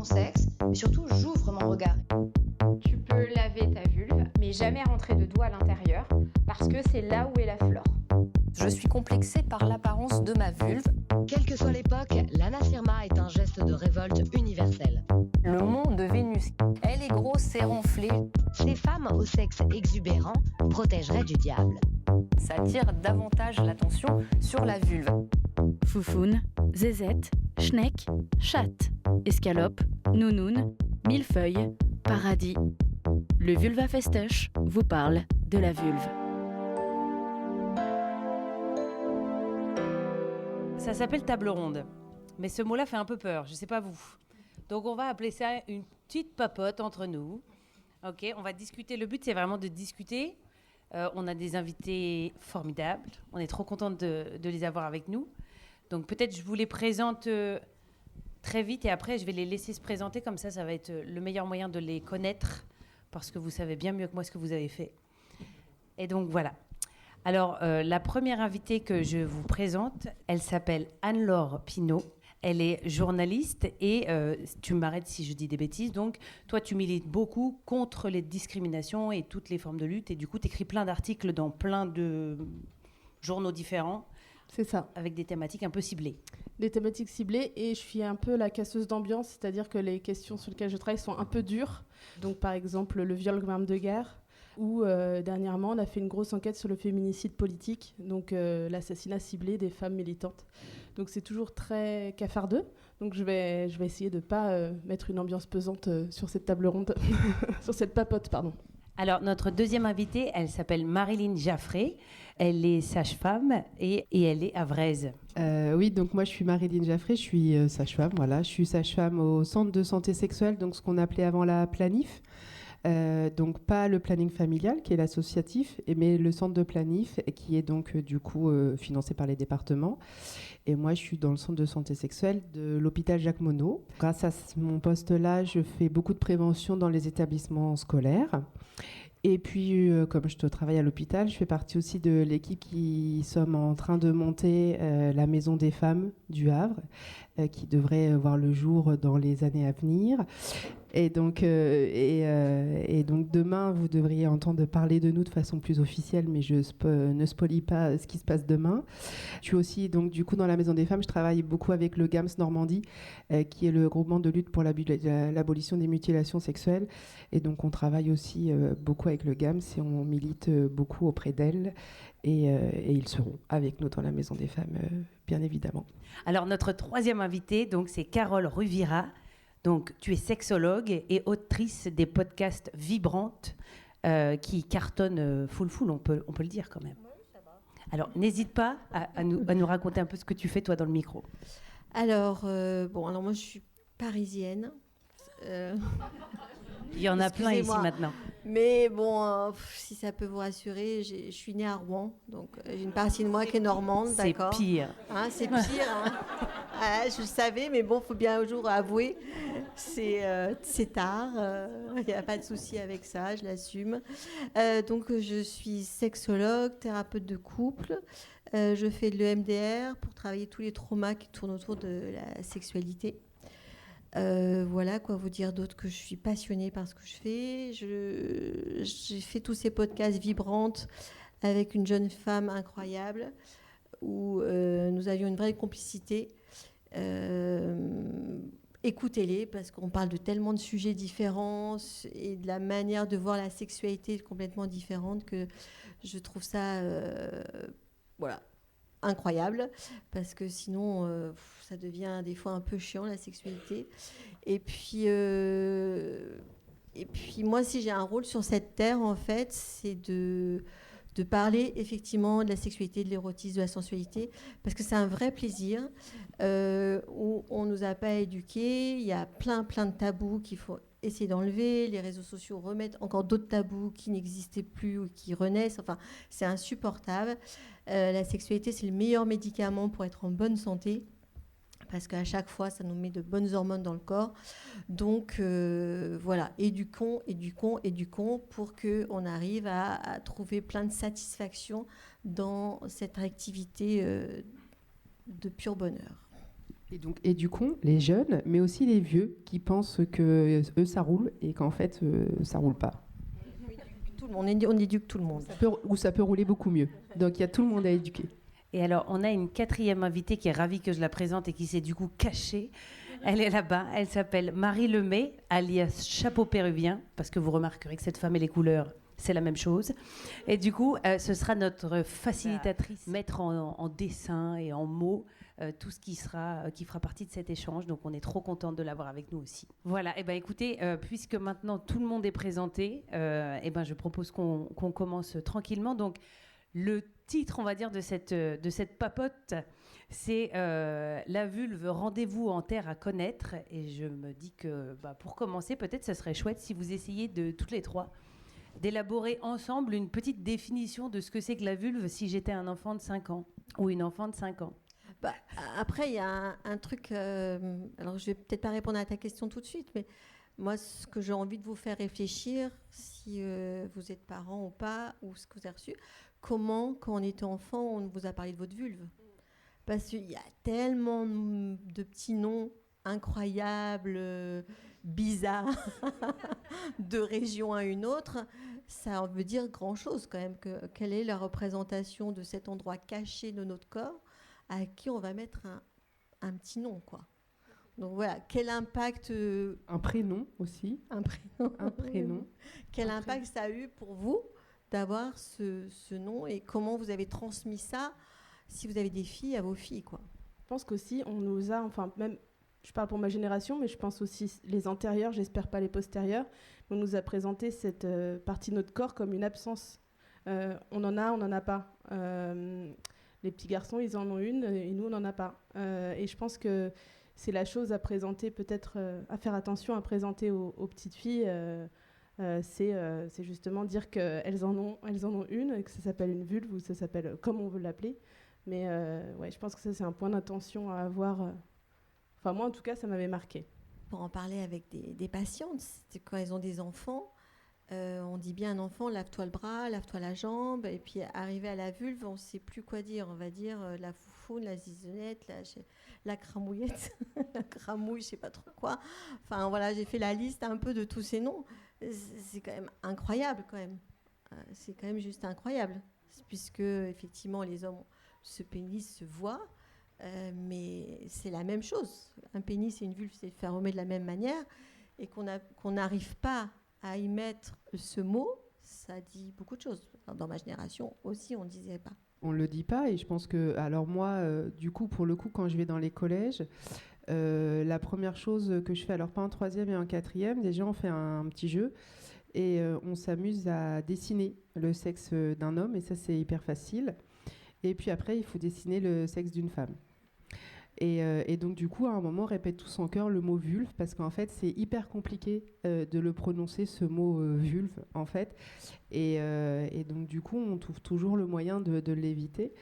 sexe, mais surtout j'ouvre mon regard. Tu peux laver ta vulve, mais jamais rentrer de doigts à l'intérieur, parce que c'est là où est la flore. Je suis complexée par l'apparence de ma vulve. Quelle que soit l'époque, l'Anna Sirma est un geste de révolte universel. Le mont de Vénus. Elle est grosse et renflée. Ces femmes au sexe exubérant protégeraient du diable. Ça attire davantage l'attention sur la vulve. Foufoune, zézette, schneck, chatte, escalope, nounoun, millefeuille, paradis. Le Vulva Festoche vous parle de la vulve. Ça s'appelle table ronde, mais ce mot-là fait un peu peur, je ne sais pas vous. Donc on va appeler ça une petite papote entre nous. Ok, on va discuter, le but c'est vraiment de discuter. On a des invités formidables, on est trop contente de les avoir avec nous. Donc peut-être je vous les présente très vite et après je vais les laisser se présenter, comme ça va être le meilleur moyen de les connaître, parce que vous savez bien mieux que moi ce que vous avez fait. Et donc voilà. Alors, la première invitée que je vous présente, elle s'appelle Anne-Laure Pinault. Elle est journaliste et tu m'arrêtes si je dis des bêtises. Donc, toi, tu milites beaucoup contre les discriminations et toutes les formes de lutte. Et du coup, tu écris plein d'articles dans plein de journaux différents. C'est ça. Avec des thématiques un peu ciblées. Des thématiques ciblées, et je suis un peu la casseuse d'ambiance, c'est-à-dire que les questions sur lesquelles je travaille sont un peu dures. Donc, par exemple, le viol comme arme de guerre. Où dernièrement, on a fait une grosse enquête sur le féminicide politique, donc l'assassinat ciblé des femmes militantes. Donc c'est toujours très cafardeux. Donc je vais essayer de ne pas mettre une ambiance pesante sur cette table ronde, sur cette papote, pardon. Alors, notre deuxième invitée, elle s'appelle Marilyn Jaffré. Elle est sage-femme et elle est havraise. Oui, donc moi je suis Marilyn Jaffré, je suis sage-femme, voilà. Je suis sage-femme au centre de santé sexuelle, donc ce qu'on appelait avant la planif. Donc pas le planning familial qui est l'associatif, mais le centre de planif qui est donc du coup financé par les départements. Et moi je suis dans le centre de santé sexuelle de l'hôpital Jacques Monod. Grâce à mon poste-là, je fais beaucoup de prévention dans les établissements scolaires. Et puis, comme je travaille à l'hôpital, je fais partie aussi de l'équipe qui sommes en train de monter la Maison des femmes du Havre, qui devrait voir le jour dans les années à venir. Et donc demain, vous devriez entendre parler de nous de façon plus officielle, mais je ne spoilie pas ce qui se passe demain. Je suis aussi, donc, du coup, dans la Maison des femmes, je travaille beaucoup avec le GAMS Normandie, qui est le groupement de lutte pour l'abolition des mutilations sexuelles. Et donc, on travaille aussi beaucoup avec le GAMS et on milite beaucoup auprès d'elles. Et ils seront avec nous dans la Maison des femmes, bien évidemment. Alors, notre troisième invitée, donc, c'est Carole Ruvira. Donc, tu es sexologue et autrice des podcasts Vibrantes qui cartonnent full, on peut le dire quand même. Oui, ça va. Alors, n'hésite pas à nous raconter un peu ce que tu fais, toi, dans le micro. Alors moi, je suis parisienne. Il y en a plein ici maintenant. Mais bon, si ça peut vous rassurer, je suis née à Rouen, donc j'ai une partie de moi qui est normande, d'accord. C'est pire. Hein, c'est pire, hein. Je le savais, mais bon, il faut bien un jour avouer, c'est tard, il n'y a pas de souci avec ça, je l'assume. Donc je suis sexologue, thérapeute de couple, je fais de l'EMDR pour travailler tous les traumas qui tournent autour de la sexualité. Voilà, quoi vous dire d'autre, que je suis passionnée par ce que je fais. J'ai fait tous ces podcasts Vibrantes avec une jeune femme incroyable où nous avions une vraie complicité. Écoutez-les, parce qu'on parle de tellement de sujets différents et de la manière de voir la sexualité complètement différente que je trouve ça incroyable, parce que sinon ça devient des fois un peu chiant, la sexualité. Et puis moi, si j'ai un rôle sur cette terre, en fait, c'est de parler effectivement de la sexualité, de l'érotisme, de la sensualité, parce que c'est un vrai plaisir où on ne nous a pas éduqués. Il y a plein de tabous qu'il faut essayer d'enlever. Les réseaux sociaux remettent encore d'autres tabous qui n'existaient plus ou qui renaissent. Enfin, c'est insupportable. La sexualité, c'est le meilleur médicament pour être en bonne santé, parce qu'à chaque fois, ça nous met de bonnes hormones dans le corps. Donc, voilà, éduquons pour qu'on arrive à trouver plein de satisfaction dans cette activité de pur bonheur. Et du coup, les jeunes, mais aussi les vieux, qui pensent que eux, ça roule, et qu'en fait, ça roule pas. Tout le monde, on éduque tout le monde. Ça peut rouler beaucoup mieux. Donc il y a tout le monde à éduquer. Et alors, on a une 4e invitée qui est ravie que je la présente et qui s'est du coup cachée. Elle est là-bas. Elle s'appelle Marie Lemay, alias Chapeau Péruvien, parce que vous remarquerez que cette femme et les couleurs, c'est la même chose. Et du coup, ce sera notre facilitatrice, mettre en dessin et en mots tout ce qui fera partie de cet échange. Donc, on est trop contente de l'avoir avec nous aussi. Voilà. Et ben, écoutez, puisque maintenant tout le monde est présenté, et ben, je propose qu'on commence tranquillement. Donc, le titre, on va dire, de cette papote, c'est La vulve, rendez-vous en terre à connaître. Et je me dis que pour commencer, peut-être ce serait chouette si vous essayiez de toutes les trois d'élaborer ensemble une petite définition de ce que c'est que la vulve si j'étais un enfant de 5 ans ou une enfant de 5 ans. Après, il y a un truc... alors, je vais peut-être pas répondre à ta question tout de suite, mais moi, ce que j'ai envie de vous faire réfléchir, si vous êtes parent ou pas, ou ce que vous avez reçu, comment, quand on était enfant, on vous a parlé de votre vulve. Parce qu'il y a tellement de petits noms incroyables, bizarres, de région à une autre, ça veut dire grand-chose quand même. Quelle est la représentation de cet endroit caché de notre corps à qui on va mettre un petit nom, quoi. Donc voilà, quel impact... Un prénom aussi. Un prénom. Un prénom. Quel impact ça a eu pour vous d'avoir ce nom et comment vous avez transmis ça, si vous avez des filles, à vos filles, quoi. Je pense qu'aussi, on nous a, enfin même, je parle pour ma génération, mais je pense aussi les antérieurs, j'espère pas les postérieurs, on nous a présenté cette partie de notre corps comme une absence. On en a pas. Les petits garçons, ils en ont une, et nous, on n'en a pas. Et je pense que c'est la chose à présenter, peut-être, à faire attention à présenter aux petites filles. C'est justement dire qu'elles en ont une, et que ça s'appelle une vulve, ou ça s'appelle comme on veut l'appeler. Mais ouais, je pense que ça, c'est un point d'attention à avoir. Enfin, moi, en tout cas, ça m'avait marqué. Pour en parler avec des patientes, c'est quand elles ont des enfants, on dit bien un enfant, lave-toi le bras, lave-toi la jambe, et puis arrivé à la vulve, on ne sait plus quoi dire. On va dire la foufoune, la zizonnette, la cramouillette, la cramouille, je ne sais pas trop quoi. Enfin, voilà, j'ai fait la liste un peu de tous ces noms. C'est quand même incroyable, quand même. C'est quand même juste incroyable. Puisque, effectivement, les hommes, ce pénis se voit, mais c'est la même chose. Un pénis et une vulve, c'est fermé de la même manière. Et qu'on n'arrive pas à y mettre ce mot, ça dit beaucoup de choses. Dans ma génération aussi, on ne disait pas. On ne le dit pas, et je pense que... Alors moi, du coup, pour le coup, quand je vais dans les collèges, la première chose que je fais, alors pas en 3e et en 4e, déjà on fait un petit jeu, et on s'amuse à dessiner le sexe d'un homme, et ça c'est hyper facile. Et puis après, il faut dessiner le sexe d'une femme. Et donc, du coup, à un moment, on répète tous en chœur le mot vulve, parce qu'en fait, c'est hyper compliqué de le prononcer, ce mot vulve, en fait. Et donc, du coup, on trouve toujours le moyen de l'éviter.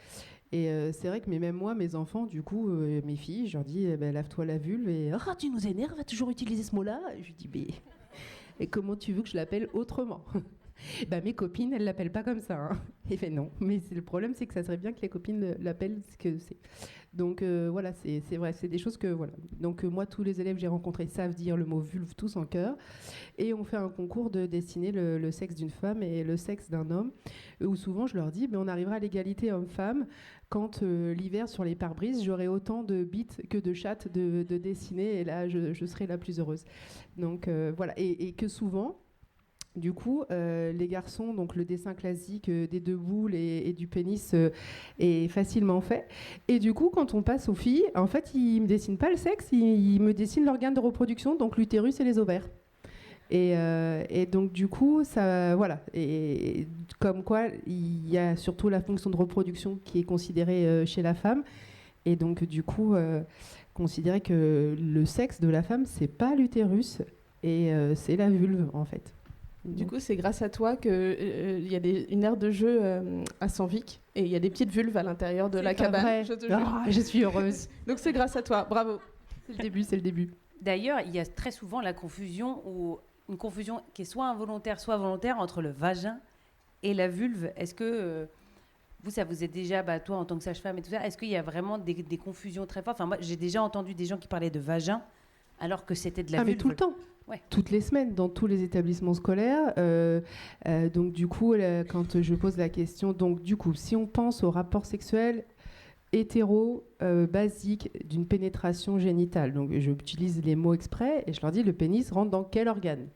Et c'est vrai que même moi, mes enfants, du coup, mes filles, je leur dis, lave-toi la vulve, et « Ah, tu nous énerves à toujours utiliser ce mot-là ?» Je lui dis, mais comment tu veux que je l'appelle autrement ? Mes copines, elles l'appellent pas comme ça. Hein. Et fait non. Mais le problème, c'est que ça serait bien que les copines l'appellent ce que c'est. Donc voilà, c'est vrai, c'est des choses que voilà. Donc moi, tous les élèves que j'ai rencontrés savent dire le mot vulve tous en chœur. Et on fait un concours de dessiner le sexe d'une femme et le sexe d'un homme. Où souvent, je leur dis, on arrivera à l'égalité homme-femme quand l'hiver sur les pare-brises, j'aurai autant de bites que de chattes de dessiner. Et là, je serai la plus heureuse. Donc voilà, et que souvent. Du coup, les garçons, donc le dessin classique des deux boules et du pénis est facilement fait. Et du coup, quand on passe aux filles, en fait, ils me dessinent pas le sexe, ils me dessinent l'organe de reproduction, donc l'utérus et les ovaires. Et donc, du coup, ça, voilà. Et comme quoi, il y a surtout la fonction de reproduction qui est considérée chez la femme. Et donc, du coup, considérer que le sexe de la femme, c'est pas l'utérus, et c'est la vulve, en fait. Du coup, c'est grâce à toi qu'il y a une aire de jeu à Sanvic et il y a des petites vulves à l'intérieur de la cabane. Je suis heureuse. Donc c'est grâce à toi, bravo. C'est le début. D'ailleurs, il y a très souvent la confusion, ou une confusion qui est soit involontaire, soit volontaire entre le vagin et la vulve. Est-ce que Vous, ça vous est déjà, toi en tant que sage-femme et tout ça, est-ce qu'il y a vraiment des confusions très fortes? Enfin, moi, j'ai déjà entendu des gens qui parlaient de vagin alors que c'était de la vulve. Mais tout le temps. Ouais. Toutes les semaines, dans tous les établissements scolaires. Donc, du coup, quand je pose la question, donc, du coup, si on pense au rapport sexuel hétéro, basique, d'une pénétration génitale, donc j'utilise les mots exprès et je leur dis, le pénis rentre dans quel organe?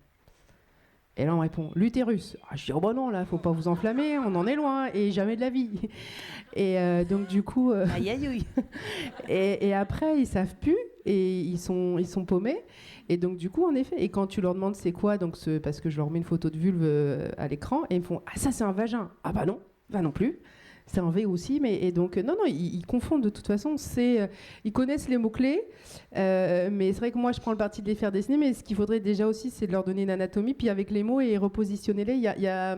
Et là, on me répond, l'utérus. Je dis, oh bah non, là, faut pas vous enflammer, on en est loin, et jamais de la vie. Et donc, du coup... Aïe, aïe, aïe. Et après, ils savent plus, et ils sont paumés. Et donc, du coup, en effet, et quand tu leur demandes c'est quoi, donc parce que je leur mets une photo de vulve à l'écran, et ils me font, ah, ça, c'est un vagin. Ah bah non plus. C'est un V aussi, et donc, non, ils confondent de toute façon. Ils connaissent les mots-clés, mais c'est vrai que moi, je prends le parti de les faire dessiner, mais ce qu'il faudrait déjà aussi, c'est de leur donner une anatomie, puis avec les mots et repositionner-les. Il y a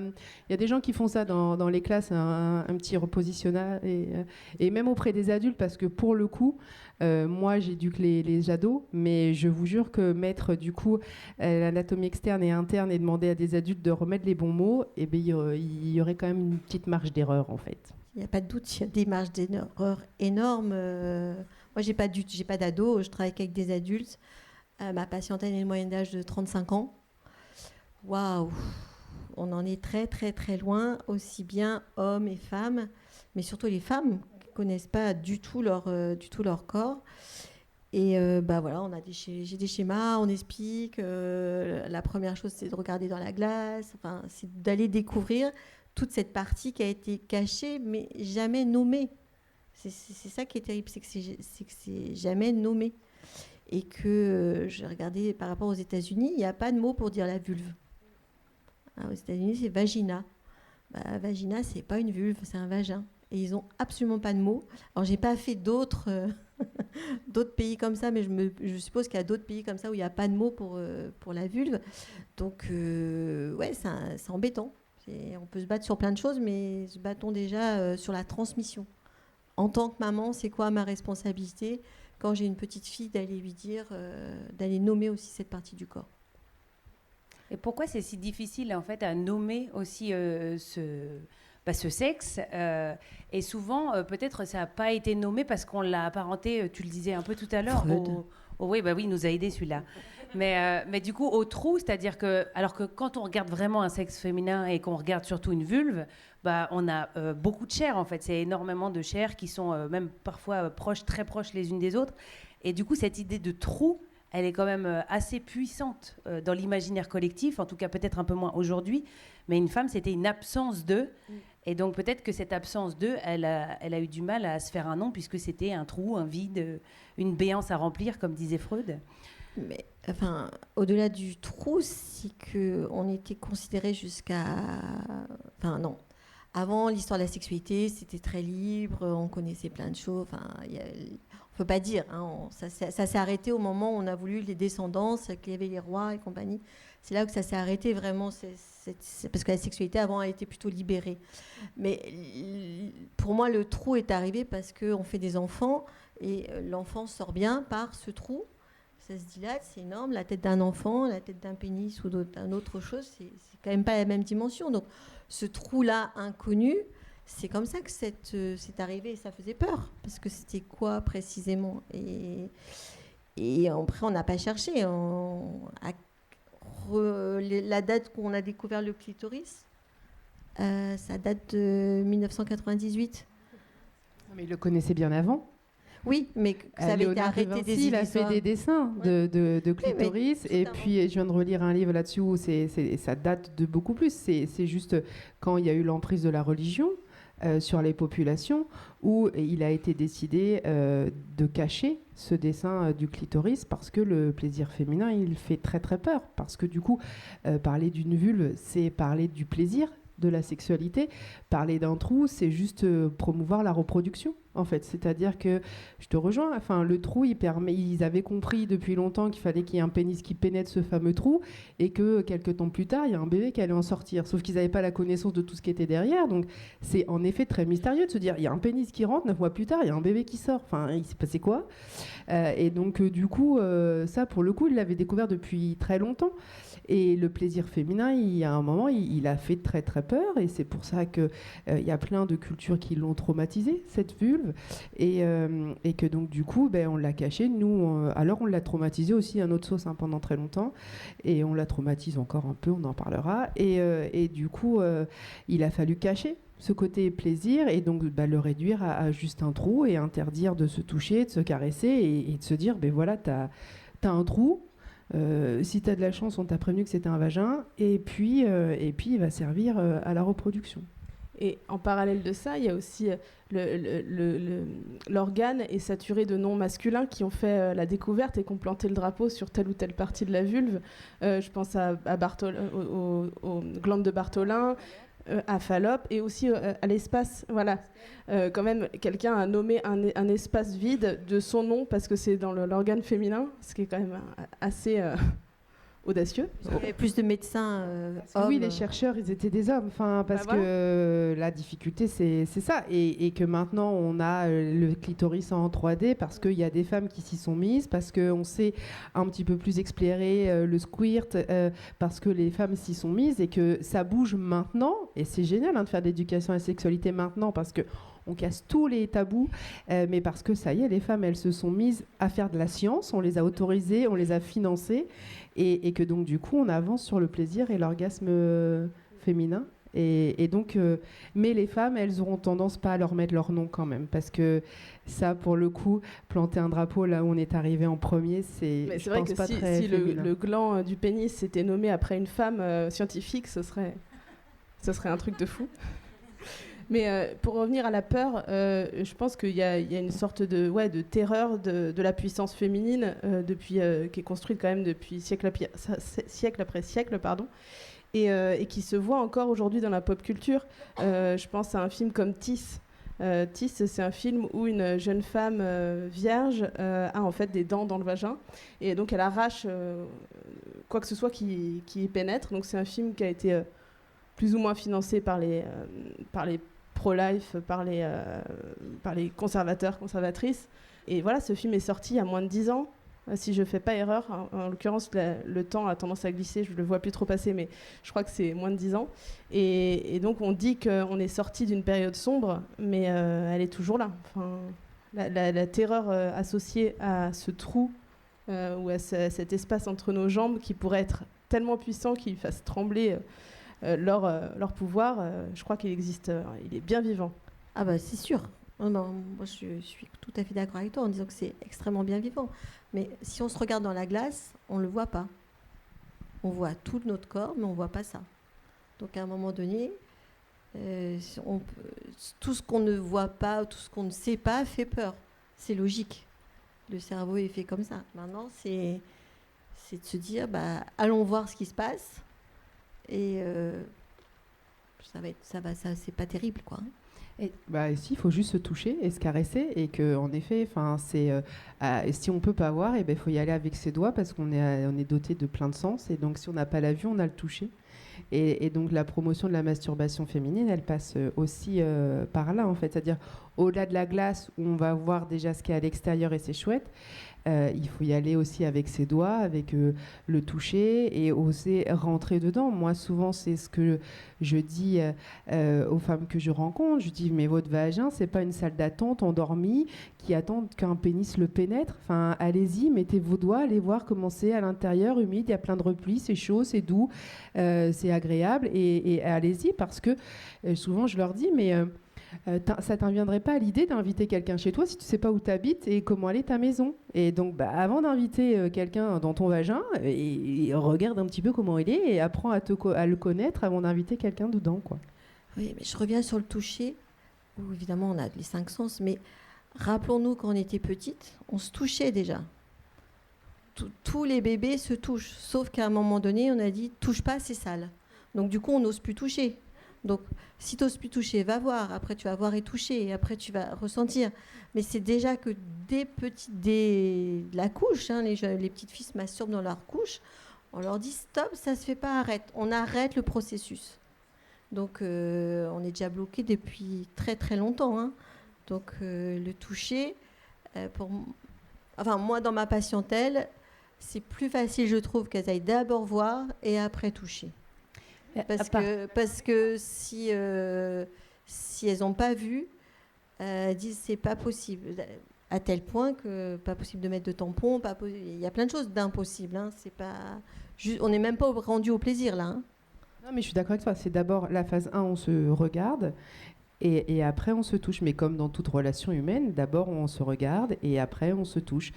des gens qui font ça dans les classes, un petit repositionnage, et même auprès des adultes, parce que pour le coup, moi, j'éduque les ados, mais je vous jure que mettre du coup l'anatomie externe et interne et demander à des adultes de remettre les bons mots, il y aurait quand même une petite marge d'erreur, en fait. Il n'y a pas de doute, il y a des marges d'erreur énormes. Moi, j'ai pas d'ado, je travaille avec des adultes. Ma patiente a une moyenne d'âge de 35 ans. Waouh, on en est très, très, très loin, aussi bien hommes et femmes, mais surtout les femmes qui ne connaissent pas du tout leur corps. Et voilà, j'ai des schémas, on explique. La première chose, c'est de regarder dans la glace, c'est d'aller découvrir toute cette partie qui a été cachée, mais jamais nommée. C'est ça qui est terrible, c'est que c'est jamais nommé. Et que j'ai regardé par rapport aux États-Unis, il n'y a pas de mot pour dire la vulve. Aux États-Unis, c'est vagina. Vagina, c'est pas une vulve, c'est un vagin. Et ils n'ont absolument pas de mots. Alors, j'ai pas fait d'autres pays comme ça, mais je suppose qu'il y a d'autres pays comme ça où il n'y a pas de mots pour la vulve. Donc, c'est embêtant. On peut se battre sur plein de choses, mais se battons déjà sur la transmission. En tant que maman, c'est quoi ma responsabilité quand j'ai une petite fille d'aller lui dire, d'aller nommer aussi cette partie du corps. Et pourquoi c'est si difficile en fait à nommer aussi ce sexe et souvent peut-être ça n'a pas été nommé parce qu'on l'a apparenté, tu le disais un peu tout à l'heure, oui, il nous a aidé celui-là. Mais du coup, au trou, c'est-à-dire que, alors que quand on regarde vraiment un sexe féminin et qu'on regarde surtout une vulve, on a beaucoup de chair en fait. C'est énormément de chair qui sont même parfois très proches les unes des autres. Et du coup, cette idée de trou, elle est quand même assez puissante dans l'imaginaire collectif, en tout cas peut-être un peu moins aujourd'hui. Mais une femme, c'était une absence de. Et donc peut-être que cette absence de, elle a eu du mal à se faire un nom puisque c'était un trou, un vide, une béance à remplir, comme disait Freud. Mais au-delà du trou, c'est qu'on était considéré non. Avant, l'histoire de la sexualité, c'était très libre, on connaissait plein de choses. On ne peut pas dire. Ça s'est arrêté au moment où on a voulu les descendances, qu'il y avait les rois et compagnie. C'est là que ça s'est arrêté vraiment, parce que la sexualité avant elle était plutôt libérée. Mais pour moi, le trou est arrivé parce qu'on fait des enfants et l'enfant sort bien par ce trou. Ça se dilate, c'est énorme. La tête d'un enfant, la tête d'un pénis ou d'une autre chose, c'est quand même pas la même dimension. Donc ce trou-là inconnu, c'est comme ça que c'est arrivé et ça faisait peur. Parce que c'était quoi précisément ? Et après, on n'a pas cherché. La date qu'on a découvert le clitoris, ça date de 1998. Mais il le connaissait bien avant. Oui, mais ça avait été arrêté des il a fait des dessins de clitoris. Et puis, je viens de relire un livre là-dessus où ça date de beaucoup plus. C'est juste quand il y a eu l'emprise de la religion sur les populations où il a été décidé de cacher ce dessin du clitoris parce que le plaisir féminin, il fait très très peur. Parce que du coup, parler d'une vulve, c'est parler du plaisir, de la sexualité. Parler d'un trou, c'est juste promouvoir la reproduction, en fait. C'est-à-dire que, je te rejoins, le trou, ils avaient compris depuis longtemps qu'il fallait qu'il y ait un pénis qui pénètre ce fameux trou et que, quelques temps plus tard, il y a un bébé qui allait en sortir. Sauf qu'ils n'avaient pas la connaissance de tout ce qui était derrière. Donc, c'est en effet très mystérieux de se dire, il y a un pénis qui rentre, 9 mois plus tard, il y a un bébé qui sort. Il s'est passé quoi ? Et donc, du coup, ça, pour le coup, ils l'avaient découvert depuis très longtemps. Et le plaisir féminin, il y a un moment, il a fait très très peur, et c'est pour ça que il y a plein de cultures qui l'ont traumatisé, cette vulve, et que donc du coup, on l'a caché. Nous, alors on l'a traumatisé aussi à notre sauce pendant très longtemps, et on la traumatise encore un peu, on en parlera. Et du coup, il a fallu cacher ce côté plaisir, et donc le réduire à juste un trou, et interdire de se toucher, de se caresser, et de se dire, voilà, t'as un trou. Si tu as de la chance, on t'a prévenu que c'était un vagin, et puis il va servir à la reproduction. Et en parallèle de ça, il y a aussi l'organe est saturé de noms masculins qui ont fait la découverte et qui ont planté le drapeau sur telle ou telle partie de la vulve. Je pense aux glandes de Bartholin, à Fallope, et aussi à l'espace. Voilà. Quand même, quelqu'un a nommé un espace vide de son nom parce que c'est dans l'organe féminin, ce qui est quand même assez audacieux. Il y avait plus de médecins hommes. Oui, les chercheurs, ils étaient des hommes, parce que la difficulté, c'est ça. Et que maintenant, on a le clitoris en 3D parce qu'il y a des femmes qui s'y sont mises, parce qu'on sait un petit peu plus explorer le squirt, parce que les femmes s'y sont mises, et que ça bouge maintenant. Et c'est génial de faire de l'éducation à la sexualité maintenant, parce que on casse tous les tabous, mais parce que ça y est, les femmes, elles se sont mises à faire de la science, on les a autorisées, on les a financées, et que donc du coup, on avance sur le plaisir et l'orgasme féminin. Et donc, mais les femmes, elles auront tendance pas à leur mettre leur nom quand même, parce que ça, pour le coup, planter un drapeau là où on est arrivé en premier, mais c'est vrai que si le gland du pénis s'était nommé après une femme scientifique, ce serait un truc de fou. Mais pour revenir à la peur, je pense qu'il y a une sorte de terreur de la puissance féminine qui est construite quand même depuis siècle après siècle, pardon, et qui se voit encore aujourd'hui dans la pop culture. Je pense à un film comme Tis. Tis, c'est un film où une jeune femme vierge a en fait des dents dans le vagin, et donc elle arrache quoi que ce soit qui y pénètre. Donc c'est un film qui a été plus ou moins financé par les pro-life, par les conservateurs, conservatrices. Et voilà, ce film est sorti il y a moins de 10 ans, si je ne fais pas erreur. En l'occurrence, le temps a tendance à glisser, je ne le vois plus trop passer, mais je crois que c'est moins de 10 ans. Et donc, on dit qu'on est sorti d'une période sombre, mais elle est toujours là. Enfin, la terreur associée à ce trou ou à cet espace entre nos jambes qui pourrait être tellement puissant qu'il fasse trembler leur pouvoir, je crois qu'il existe, il est bien vivant. Ah bah c'est sûr. Non, moi je suis tout à fait d'accord avec toi en disant que c'est extrêmement bien vivant. Mais si on se regarde dans la glace, on ne le voit pas. On voit tout notre corps, mais on ne voit pas ça. Donc à un moment donné, tout ce qu'on ne voit pas, tout ce qu'on ne sait pas fait peur. C'est logique. Le cerveau est fait comme ça. Maintenant, c'est de se dire, allons voir ce qui se passe. Et ça c'est pas terrible, quoi. Et si, il faut juste se toucher et se caresser, et que en effet, si on peut pas voir, il faut y aller avec ses doigts, parce qu'on est doté de plein de sens, et donc si on n'a pas la vue, on a le toucher. Et donc la promotion de la masturbation féminine, elle passe aussi par là, en fait, c'est-à-dire au-delà de la glace où on va voir déjà ce qu'il y a à l'extérieur, et c'est chouette. Il faut y aller aussi avec ses doigts, avec le toucher, et oser rentrer dedans. Moi, souvent, c'est ce que je dis aux femmes que je rencontre. Je dis, mais votre vagin, c'est pas une salle d'attente endormie qui attend qu'un pénis le pénètre. Enfin, allez-y, mettez vos doigts, allez voir comment c'est à l'intérieur, humide, il y a plein de replis, c'est chaud, c'est doux, c'est agréable, et allez-y, parce que souvent, je leur dis, mais... ça t'inviendrait pas à l'idée d'inviter quelqu'un chez toi si tu sais pas où tu habites et comment elle est ta maison. Et donc, avant d'inviter quelqu'un dans ton vagin, et regarde un petit peu comment il est, et apprends à le connaître avant d'inviter quelqu'un dedans, quoi. Oui, mais je reviens sur le toucher, où évidemment on a les 5 sens, mais rappelons-nous quand on était petite, on se touchait déjà. Tous les bébés se touchent, sauf qu'à un moment donné, on a dit touche pas, c'est sale. Donc du coup, on n'ose plus toucher. Donc, si tu n'oses plus toucher, va voir. Après, tu vas voir et toucher. Et après, tu vas ressentir. Mais c'est déjà que dès la couche, les petites filles se masturbent dans leur couche. On leur dit stop, ça ne se fait pas, arrête. On arrête le processus. Donc, on est déjà bloqué depuis très, très longtemps. Donc, le toucher, moi, dans ma patientèle, c'est plus facile, je trouve, qu'elles aillent d'abord voir et après toucher. Parce que si elles n'ont pas vu, elles disent c'est pas possible. À tel point que pas possible de mettre de tampons, il y a plein de choses d'impossible. Hein. C'est pas on n'est même pas rendu au plaisir là. Hein. Non, mais je suis d'accord avec toi. C'est d'abord la phase 1, on se regarde. Et après, on se touche. Mais comme dans toute relation humaine, d'abord, on se regarde et après, on se touche.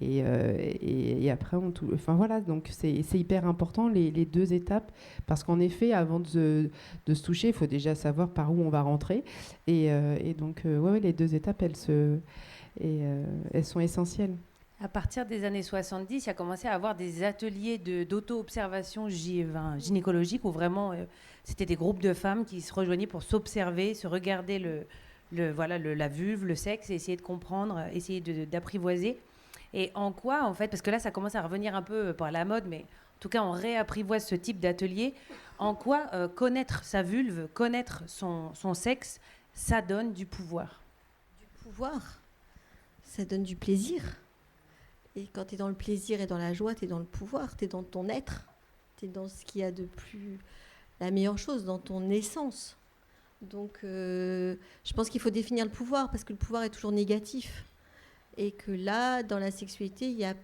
Et après, on touche. Enfin, voilà. Donc, c'est hyper important, les 2 étapes. Parce qu'en effet, avant de se toucher, il faut déjà savoir par où on va rentrer. Et donc, ouais, les 2 étapes, elles sont essentielles. À partir des années 70, il a commencé à avoir des ateliers d'auto-observation gynécologique où vraiment c'était des groupes de femmes qui se rejoignaient pour s'observer, se regarder la vulve, le sexe, et essayer de comprendre, essayer d'apprivoiser. Et en quoi, en fait, parce que là, ça commence à revenir un peu par la mode, mais en tout cas, on réapprivoise ce type d'atelier. En quoi connaître sa vulve, connaître son sexe, ça donne du pouvoir. Du pouvoir, ça donne du plaisir. Et quand tu es dans le plaisir et dans la joie, tu es dans le pouvoir, tu es dans ton être, tu es dans ce qu'il y a de plus... la meilleure chose, dans ton essence. Donc, je pense qu'il faut définir le pouvoir, parce que le pouvoir est toujours négatif. Et que là, dans la sexualité, il y a...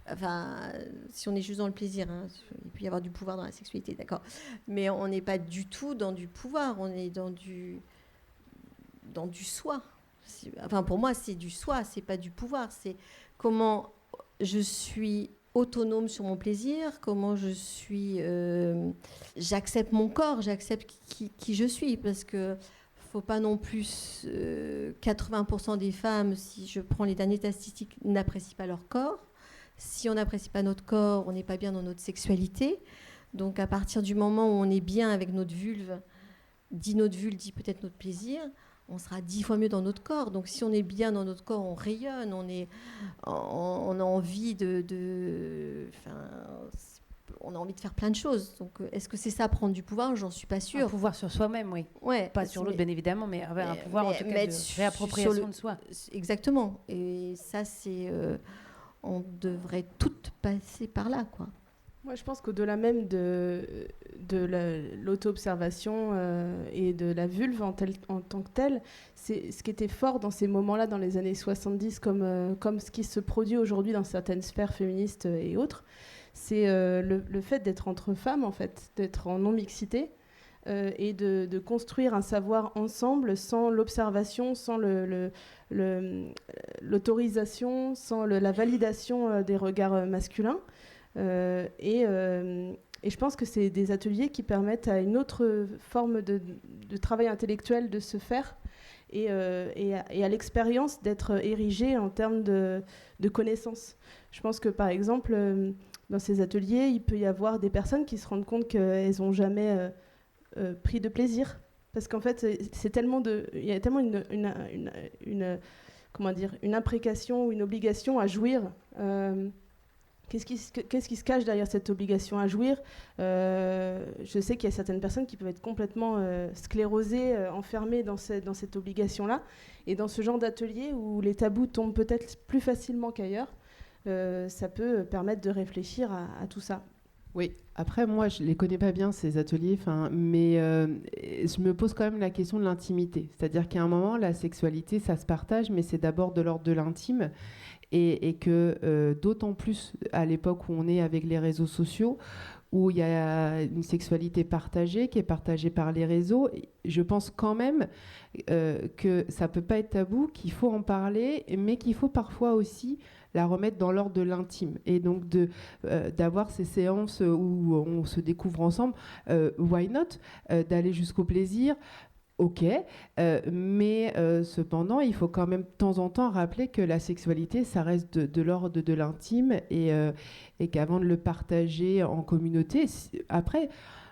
Enfin, si on est juste dans le plaisir, hein, il peut y avoir du pouvoir dans la sexualité, d'accord. Mais on n'est pas du tout dans du pouvoir, on est dans du soi. Enfin, pour moi, c'est du soi, c'est pas du pouvoir. C'est comment... je suis autonome sur mon plaisir, comment j'accepte mon corps, j'accepte qui je suis, parce que faut pas non plus 80% des femmes, si je prends les dernières statistiques, n'apprécient pas leur corps. Si on n'apprécie pas notre corps, on n'est pas bien dans notre sexualité. Donc à partir du moment où on est bien avec notre vulve dit peut-être notre plaisir, on sera 10 fois mieux dans notre corps. Donc si on est bien dans notre corps, on rayonne, on a envie on a envie de faire plein de choses. Donc est-ce que c'est ça, prendre du pouvoir? J'en suis pas sûre. Un pouvoir sur soi-même, oui. Ouais, pas sur l'autre, bien évidemment, mais avoir un pouvoir en tout cas de réappropriation de soi. Exactement. Et ça, on devrait toutes passer par là, quoi. Moi, je pense qu'au-delà même de l'auto-observation et de la vulve en tant que telle, c'est ce qui était fort dans ces moments-là, dans les années 70, comme ce qui se produit aujourd'hui dans certaines sphères féministes et autres, c'est le fait d'être entre femmes, en fait, d'être en non-mixité et de construire un savoir ensemble sans l'observation, sans l'autorisation, sans la validation des regards masculins. Et je pense que c'est des ateliers qui permettent à une autre forme de travail intellectuel de se faire et à l'expérience d'être érigée en termes de connaissances. Je pense que par exemple, dans ces ateliers, il peut y avoir des personnes qui se rendent compte qu'elles n'ont jamais pris de plaisir. Parce qu'en fait, il y a tellement une imprécation ou une obligation à jouir. Qu'est-ce qui se cache derrière cette obligation à jouir? Je sais qu'il y a certaines personnes qui peuvent être complètement sclérosées, enfermées dans cette obligation-là. Et dans ce genre d'atelier où les tabous tombent peut-être plus facilement qu'ailleurs, ça peut permettre de réfléchir à tout ça. Oui, après, moi, je ne les connais pas bien, ces ateliers, mais je me pose quand même la question de l'intimité. C'est-à-dire qu'à un moment, la sexualité, ça se partage, mais c'est d'abord de l'ordre de l'intime. Et que d'autant plus à l'époque où on est avec les réseaux sociaux, où il y a une sexualité partagée, qui est partagée par les réseaux, je pense quand même que ça ne peut pas être tabou, qu'il faut en parler, mais qu'il faut parfois aussi la remettre dans l'ordre de l'intime. Et donc d'avoir ces séances où on se découvre ensemble, why not, d'aller jusqu'au plaisir. Ok, mais cependant, il faut quand même de temps en temps rappeler que la sexualité, ça reste de l'ordre de l'intime et qu'avant de le partager en communauté, après,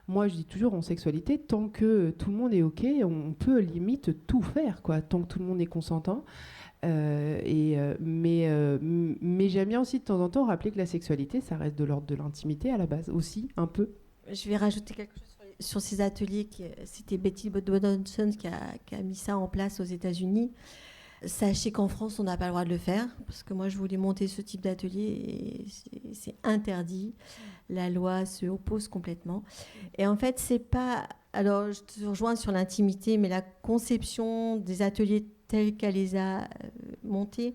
moi je dis toujours en sexualité, tant que tout le monde est ok, on peut limite tout faire, quoi, tant que tout le monde est consentant. Mais j'aime bien aussi de temps en temps rappeler que la sexualité, ça reste de l'ordre de l'intimité à la base aussi, un peu. Je vais rajouter quelque chose sur ces ateliers. C'était Betty Bodonson qui a mis ça en place aux États-Unis. Sachez qu'en France, on n'a pas le droit de le faire, parce que moi, je voulais monter ce type d'atelier et c'est interdit. La loi se oppose complètement. Et en fait, c'est pas... Alors, je te rejoins sur l'intimité, mais la conception des ateliers tels qu'elle les a montés,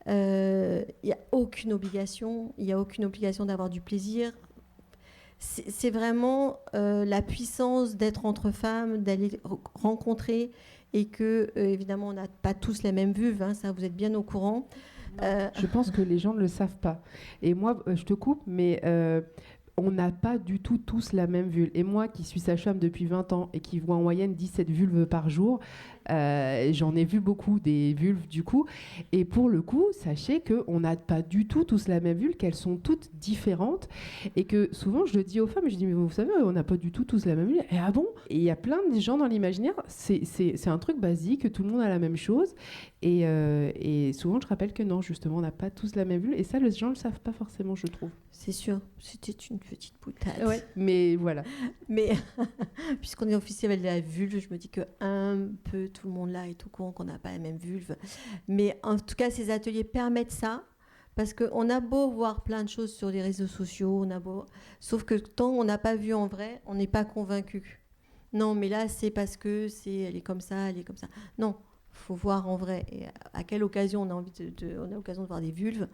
il n'y a aucune obligation. Il n'y a aucune obligation d'avoir du plaisir. C'est vraiment la puissance d'être entre femmes, d'aller rencontrer, et que, évidemment, on n'a pas tous la même vulve, hein, ça, vous êtes bien au courant. Je pense que les gens ne le savent pas. Et moi, je te coupe, mais on n'a pas du tout tous la même vulve. Et moi, qui suis sage-femme depuis 20 ans et qui vois en moyenne 17 vulves par jour, j'en ai vu beaucoup des vulves du coup. Et pour le coup, sachez qu'on n'a pas du tout tous la même vulve, qu'elles sont toutes différentes. Et que souvent, je le dis aux femmes, je dis, mais vous savez, on n'a pas du tout tous la même vulve. Et ah bon ? Et il y a plein de gens dans l'imaginaire, c'est un truc basique, tout le monde a la même chose. Et souvent, je rappelle que non, justement, on n'a pas tous la même vulve. Et ça, les gens ne le savent pas forcément, je trouve. C'est sûr, c'était une petite boutade. Ouais, mais voilà. Mais puisqu'on est officiel avec la vulve, je me dis que un peu tout le monde là est au courant qu'on n'a pas la même vulve. Mais en tout cas, ces ateliers permettent ça, parce qu'on a beau voir plein de choses sur les réseaux sociaux, sauf que tant qu'on n'a pas vu en vrai, on n'est pas convaincu. Non, mais là, c'est parce que elle est comme ça, elle est comme ça. Non, faut voir en vrai. Et à quelle occasion on a l'occasion de voir des vulves?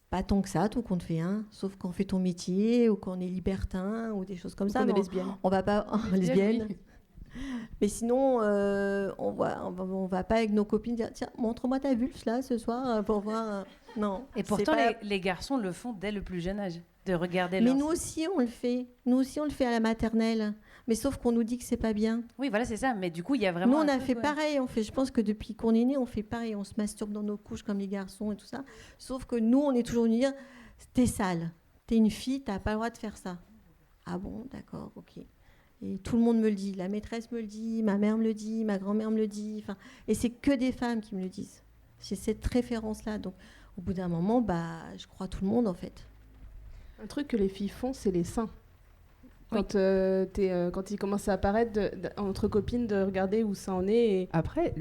Pas tant que ça, tout compte fait, hein, sauf quand on fait ton métier ou quand on est libertin ou des choses comme ça. On est lesbienne. On va pas lesbienne. Oui. Mais sinon, on va pas avec nos copines dire tiens, montre-moi ta vulve là ce soir pour voir. Non. Et pourtant, pas... les garçons le font dès le plus jeune âge, de regarder. Mais nous aussi, on le fait. Nous aussi, on le fait à la maternelle. Mais sauf qu'on nous dit que c'est pas bien. Oui, voilà, c'est ça. Mais du coup, il y a vraiment. Nous, on a fait pareil. Je pense que depuis qu'on est né, on fait pareil. On se masturbe dans nos couches comme les garçons et tout ça. Sauf que nous, on est toujours venus dire t'es sale, t'es une fille, t'as pas le droit de faire ça. Ah bon, d'accord, ok. Et tout le monde me le dit. La maîtresse me le dit, ma mère me le dit, ma grand-mère me le dit. Et c'est que des femmes qui me le disent. J'ai cette référence-là. Donc, au bout d'un moment, je crois tout le monde en fait. Un truc que les filles font, c'est les seins. Oui. Quand il commence à apparaître entre copines, de regarder où ça en est. Et... Après,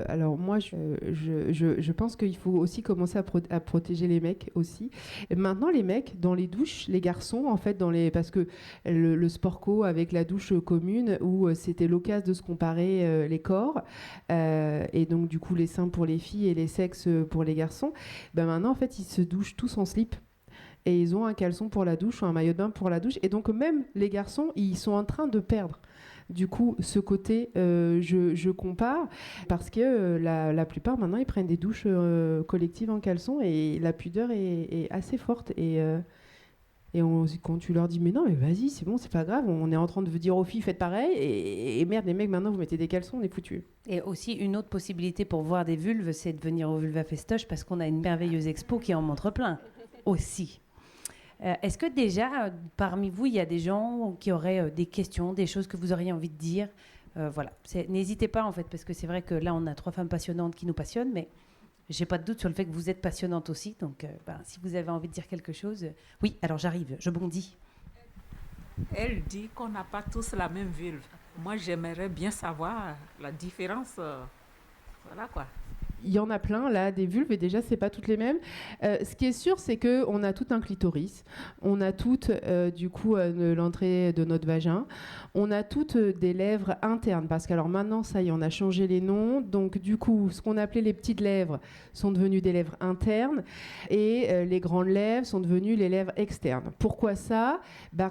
alors moi, je pense qu'il faut aussi commencer à protéger les mecs aussi. Et maintenant, les mecs, dans les douches, les garçons, en fait, parce que le sport co avec la douche commune, où c'était l'occasion de se comparer les corps, et donc du coup les seins pour les filles et les sexes pour les garçons, maintenant, en fait, ils se douchent tous en slip. Et ils ont un caleçon pour la douche ou un maillot de bain pour la douche. Et donc, même les garçons, ils sont en train de perdre. Du coup, ce côté, je compare, parce que la plupart, maintenant, ils prennent des douches collectives en caleçon et la pudeur est assez forte. Et quand tu leur dis, mais non, mais vas-y, c'est bon, c'est pas grave, on est en train de dire aux filles, faites pareil. Et merde, les mecs, maintenant, vous mettez des caleçons, on est foutus. Et aussi, une autre possibilité pour voir des vulves, c'est de venir au Vulva Festoche, parce qu'on a une merveilleuse expo qui en montre plein aussi. Est-ce que déjà, parmi vous, il y a des gens qui auraient des questions, des choses que vous auriez envie de dire voilà. N'hésitez pas, en fait, parce que c'est vrai que là, on a 3 femmes passionnantes qui nous passionnent, mais j'ai pas de doute sur le fait que vous êtes passionnantes aussi. Donc, si vous avez envie de dire quelque chose... Oui, alors j'arrive, je bondis. Elle dit qu'on n'a pas tous la même vulve. Moi, j'aimerais bien savoir la différence. Voilà, quoi. Il y en a plein, là, des vulves, et déjà, c'est pas toutes les mêmes. Ce qui est sûr, c'est qu'on a tout un clitoris. On a toutes, du coup, l'entrée de notre vagin. On a toutes des lèvres internes, parce qu'alors maintenant, ça y est, on a changé les noms. Donc, du coup, ce qu'on appelait les petites lèvres sont devenues des lèvres internes, et les grandes lèvres sont devenues les lèvres externes. Pourquoi ça ?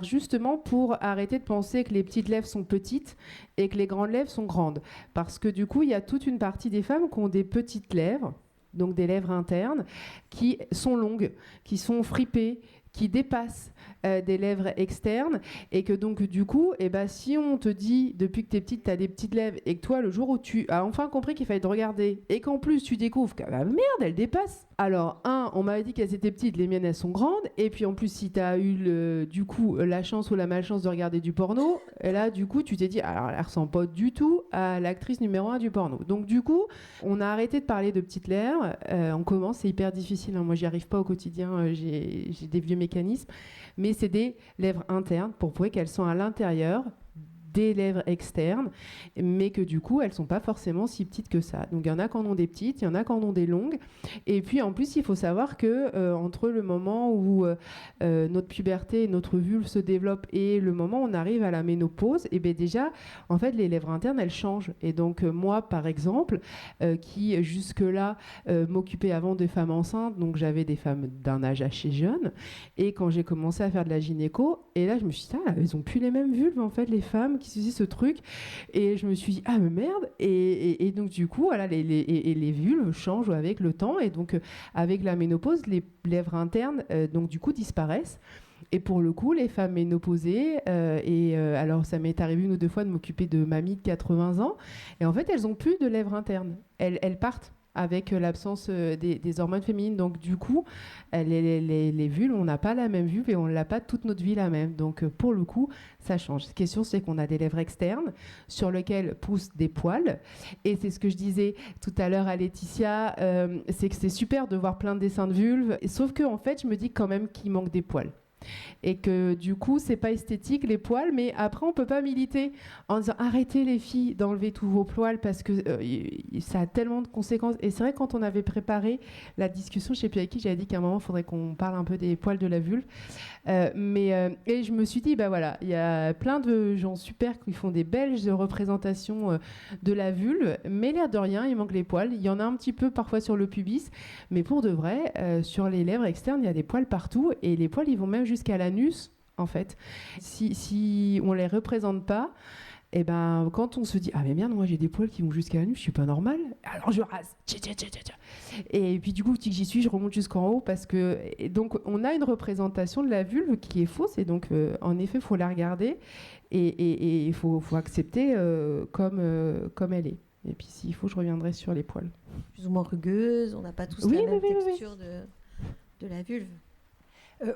Justement, pour arrêter de penser que les petites lèvres sont petites et que les grandes lèvres sont grandes. Parce que, du coup, il y a toute une partie des femmes qui ont des petites lèvres, donc des lèvres internes, qui sont longues, qui sont fripées, qui dépassent des lèvres externes, et que donc du coup, si on te dit depuis que t'es petite, t'as des petites lèvres, et que toi, le jour où tu as enfin compris qu'il fallait te regarder, et qu'en plus tu découvres que merde, elles dépassent. Alors, on m'avait dit qu'elles étaient petites, les miennes elles sont grandes, et puis en plus si t'as eu du coup la chance ou la malchance de regarder du porno, et là du coup tu t'es dit, alors elle ressemble pas du tout à l'actrice numéro 1 du porno. Donc du coup, on a arrêté de parler de petites lèvres, on commence, c'est hyper difficile, moi j'y arrive pas au quotidien, j'ai des vieux mécanismes, mais c'est des lèvres internes pour prouver qu'elles sont à l'intérieur des lèvres externes, mais que du coup, elles ne sont pas forcément si petites que ça. Donc il y en a qui en ont des petites, il y en a qui en ont des longues. Et puis en plus, il faut savoir que entre le moment où notre puberté, notre vulve se développe et le moment où on arrive à la ménopause, et bien déjà, en fait, les lèvres internes, elles changent. Et donc moi, par exemple, qui jusque-là m'occupais avant des femmes enceintes, donc j'avais des femmes d'un âge assez jeune. Et quand j'ai commencé à faire de la gynéco, et là je me suis dit, elles ont plus les mêmes vulves en fait, les femmes qui se disent ce truc. Et je me suis dit, ah mais merde. Et donc du coup, voilà, les vulves changent avec le temps. Et donc avec la ménopause, les lèvres internes donc du coup disparaissent. Et pour le coup, les femmes ménopausées, alors ça m'est arrivé 1 ou 2 fois de m'occuper de mamies de 80 ans, et en fait elles n'ont plus de lèvres internes. Elles partent avec l'absence des hormones féminines. Donc du coup, les vulves, on n'a pas la même vulve et on ne l'a pas toute notre vie la même. Donc pour le coup, ça change. La question, c'est qu'on a des lèvres externes sur lesquelles poussent des poils. Et c'est ce que je disais tout à l'heure à Laetitia, c'est que c'est super de voir plein de dessins de vulves, sauf que en fait, je me dis quand même qu'il manque des poils. Et que du coup c'est pas esthétique les poils, mais après on peut pas militer en disant arrêtez les filles d'enlever tous vos poils parce que ça a tellement de conséquences. Et c'est vrai, quand on avait préparé la discussion, je sais plus avec qui, j'avais dit qu'à un moment il faudrait qu'on parle un peu des poils de la vulve, et je me suis dit bah voilà, il y a plein de gens super qui font des belles représentations de la vulve, mais l'air de rien il manque les poils. Il y en a un petit peu parfois sur le pubis, mais pour de vrai sur les lèvres externes il y a des poils partout, et les poils ils vont même jusqu'à l'anus en fait. Si on les représente pas, et ben quand on se dit ah mais merde, moi j'ai des poils qui vont jusqu'à l'anus, je suis pas normal, alors je rase. Et puis du coup dès que j'y suis, je remonte jusqu'en haut parce que, et donc on a une représentation de la vulve qui est fausse, et donc en effet faut la regarder et il faut accepter comme elle est. Et puis s'il faut, je reviendrai sur les poils. Plus ou moins rugueuse, on n'a pas tous la même texture de la vulve.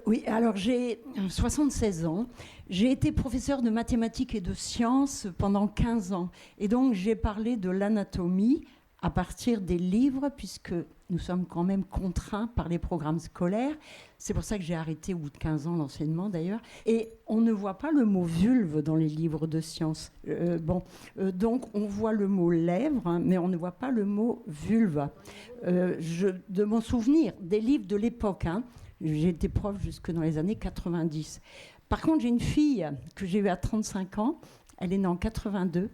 Oui, alors j'ai 76 ans. J'ai été professeure de mathématiques et de sciences pendant 15 ans. Et donc j'ai parlé de l'anatomie à partir des livres, puisque nous sommes quand même contraints par les programmes scolaires. C'est pour ça que j'ai arrêté au bout de 15 ans l'enseignement d'ailleurs. Et on ne voit pas le mot vulve dans les livres de sciences. Donc on voit le mot lèvre, hein, mais on ne voit pas le mot vulve. De mon souvenir, des livres de l'époque, hein, j'ai été prof jusque dans les années 90. Par contre, j'ai une fille que j'ai eue à 35 ans. Elle est née en 82.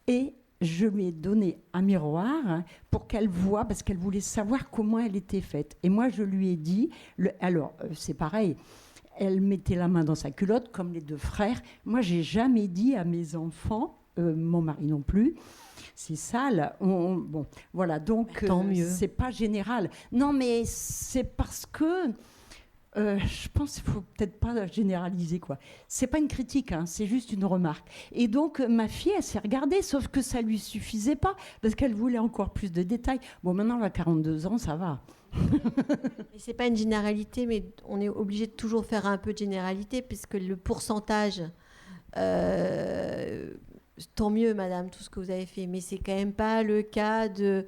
Et je lui ai donné un miroir pour qu'elle voie, parce qu'elle voulait savoir comment elle était faite. Et moi, je lui ai dit... c'est pareil. Elle mettait la main dans sa culotte, comme les 2 frères. Moi, j'ai jamais dit à mes enfants, mon mari non plus, c'est sale. Bon, voilà, donc tant mieux. C'est pas général. Non, mais c'est parce que... je pense qu'il ne faut peut-être pas généraliser, quoi. C'est pas une critique, hein, c'est juste une remarque. Et donc, ma fille, elle s'est regardée, sauf que ça lui suffisait pas, parce qu'elle voulait encore plus de détails. Bon, maintenant, elle a 42 ans, ça va. C'est pas une généralité, mais on est obligé de toujours faire un peu de généralité, puisque le pourcentage... tant mieux, madame, tout ce que vous avez fait, mais c'est quand même pas le cas de...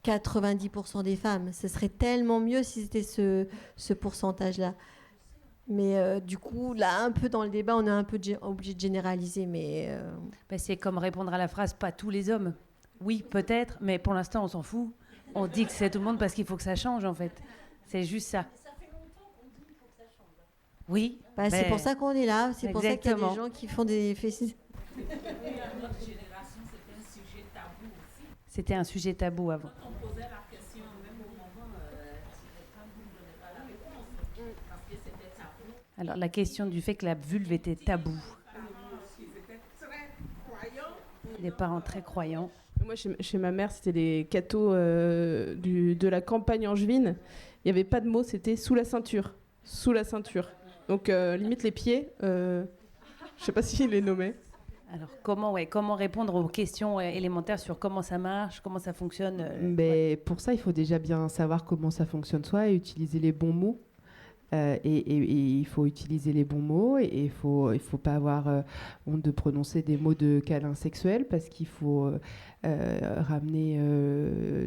90% des femmes. Ce serait tellement mieux si c'était ce pourcentage-là. Mais du coup, là, un peu dans le débat, on est un peu obligé de généraliser. Mais c'est comme répondre à la phrase « pas tous les hommes ». Oui, peut-être, mais pour l'instant, on s'en fout. On dit que c'est tout le monde parce qu'il faut que ça change, en fait. C'est juste ça. Ça fait longtemps qu'on dit qu'il faut que ça change. Oui, c'est pour ça qu'on est là. C'est pour ça qu'il y a des gens qui font des... C'était un sujet tabou avant. Quand on posait la question, même au moment, quand vous ne donnez pas la réponse, parce que c'était tabou. Alors, la question du fait que la vulve était tabou. Ils étaient très croyants. Des parents très croyants. Moi, chez ma mère, c'était les cathos de la campagne angevine. Il n'y avait pas de mots, c'était sous la ceinture. Sous la ceinture. Donc, limite les pieds, je ne sais pas s'il les nommait. Alors, comment répondre aux questions élémentaires sur comment ça marche, comment ça fonctionne Pour ça, il faut déjà bien savoir comment ça fonctionne soi et utiliser les bons mots. Et il faut utiliser les bons mots, et il faut pas avoir honte de prononcer des mots de câlin sexuel, parce qu'il faut ramener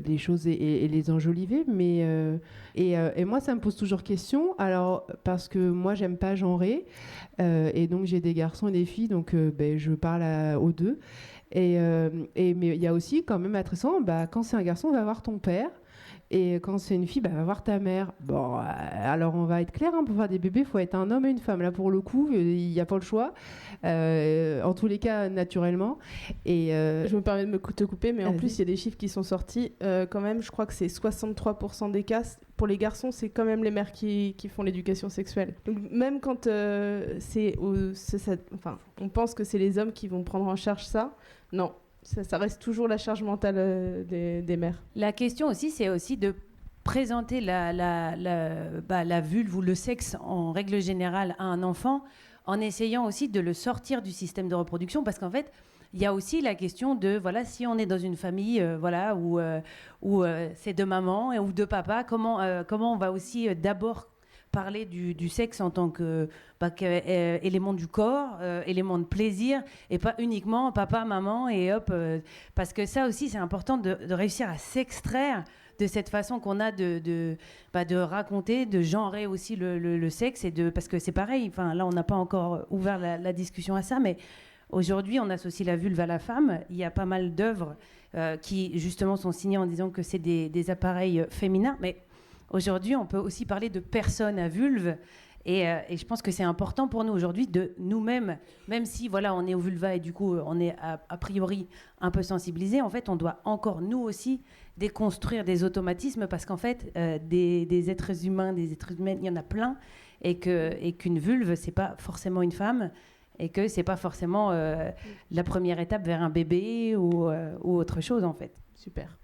les choses et les enjoliver. Et moi, ça me pose toujours question. Alors, parce que moi, j'aime pas genrer, et donc j'ai des garçons et des filles, donc je parle aux deux. Mais il y a aussi quand même intéressant, quand c'est un garçon, va voir ton père. Et quand c'est une fille, va voir ta mère. Bon, alors on va être clair, pour faire des bébés, il faut être un homme et une femme. Là, pour le coup, il n'y a pas le choix. En tous les cas, naturellement. Et je me permets de te couper, mais en Vas-y. plus, il y a des chiffres qui sont sortis. Quand même, je crois que c'est 63% des cas. Pour les garçons, c'est quand même les mères qui font l'éducation sexuelle. Donc même quand on pense que c'est les hommes qui vont prendre en charge ça, non. Ça reste toujours la charge mentale des mères. La question aussi, c'est aussi de présenter la vulve ou le sexe en règle générale à un enfant, en essayant aussi de le sortir du système de reproduction, parce qu'en fait, il y a aussi la question de, si on est dans une famille où c'est de maman ou de papa, comment on va aussi d'abord parler du sexe en tant que élément du corps, élément de plaisir, et pas uniquement papa, maman, et hop. Parce que ça aussi, c'est important de réussir à s'extraire de cette façon qu'on a de raconter, de genrer aussi le sexe, parce que c'est pareil, là, on n'a pas encore ouvert la discussion à ça, mais aujourd'hui, on associe la vulve à la femme. Il y a pas mal d'œuvres qui, justement, sont signées en disant que c'est des appareils féminins, mais aujourd'hui, on peut aussi parler de personnes à vulve, et je pense que c'est important pour nous aujourd'hui de nous-mêmes, même si on est au vulva et du coup on est a priori un peu sensibilisé, en fait on doit encore nous aussi déconstruire des automatismes, parce qu'en fait des êtres humains, des êtres humaines, il y en a plein, et qu'une vulve c'est pas forcément une femme, et que c'est pas forcément la première étape vers un bébé ou autre chose en fait. Super.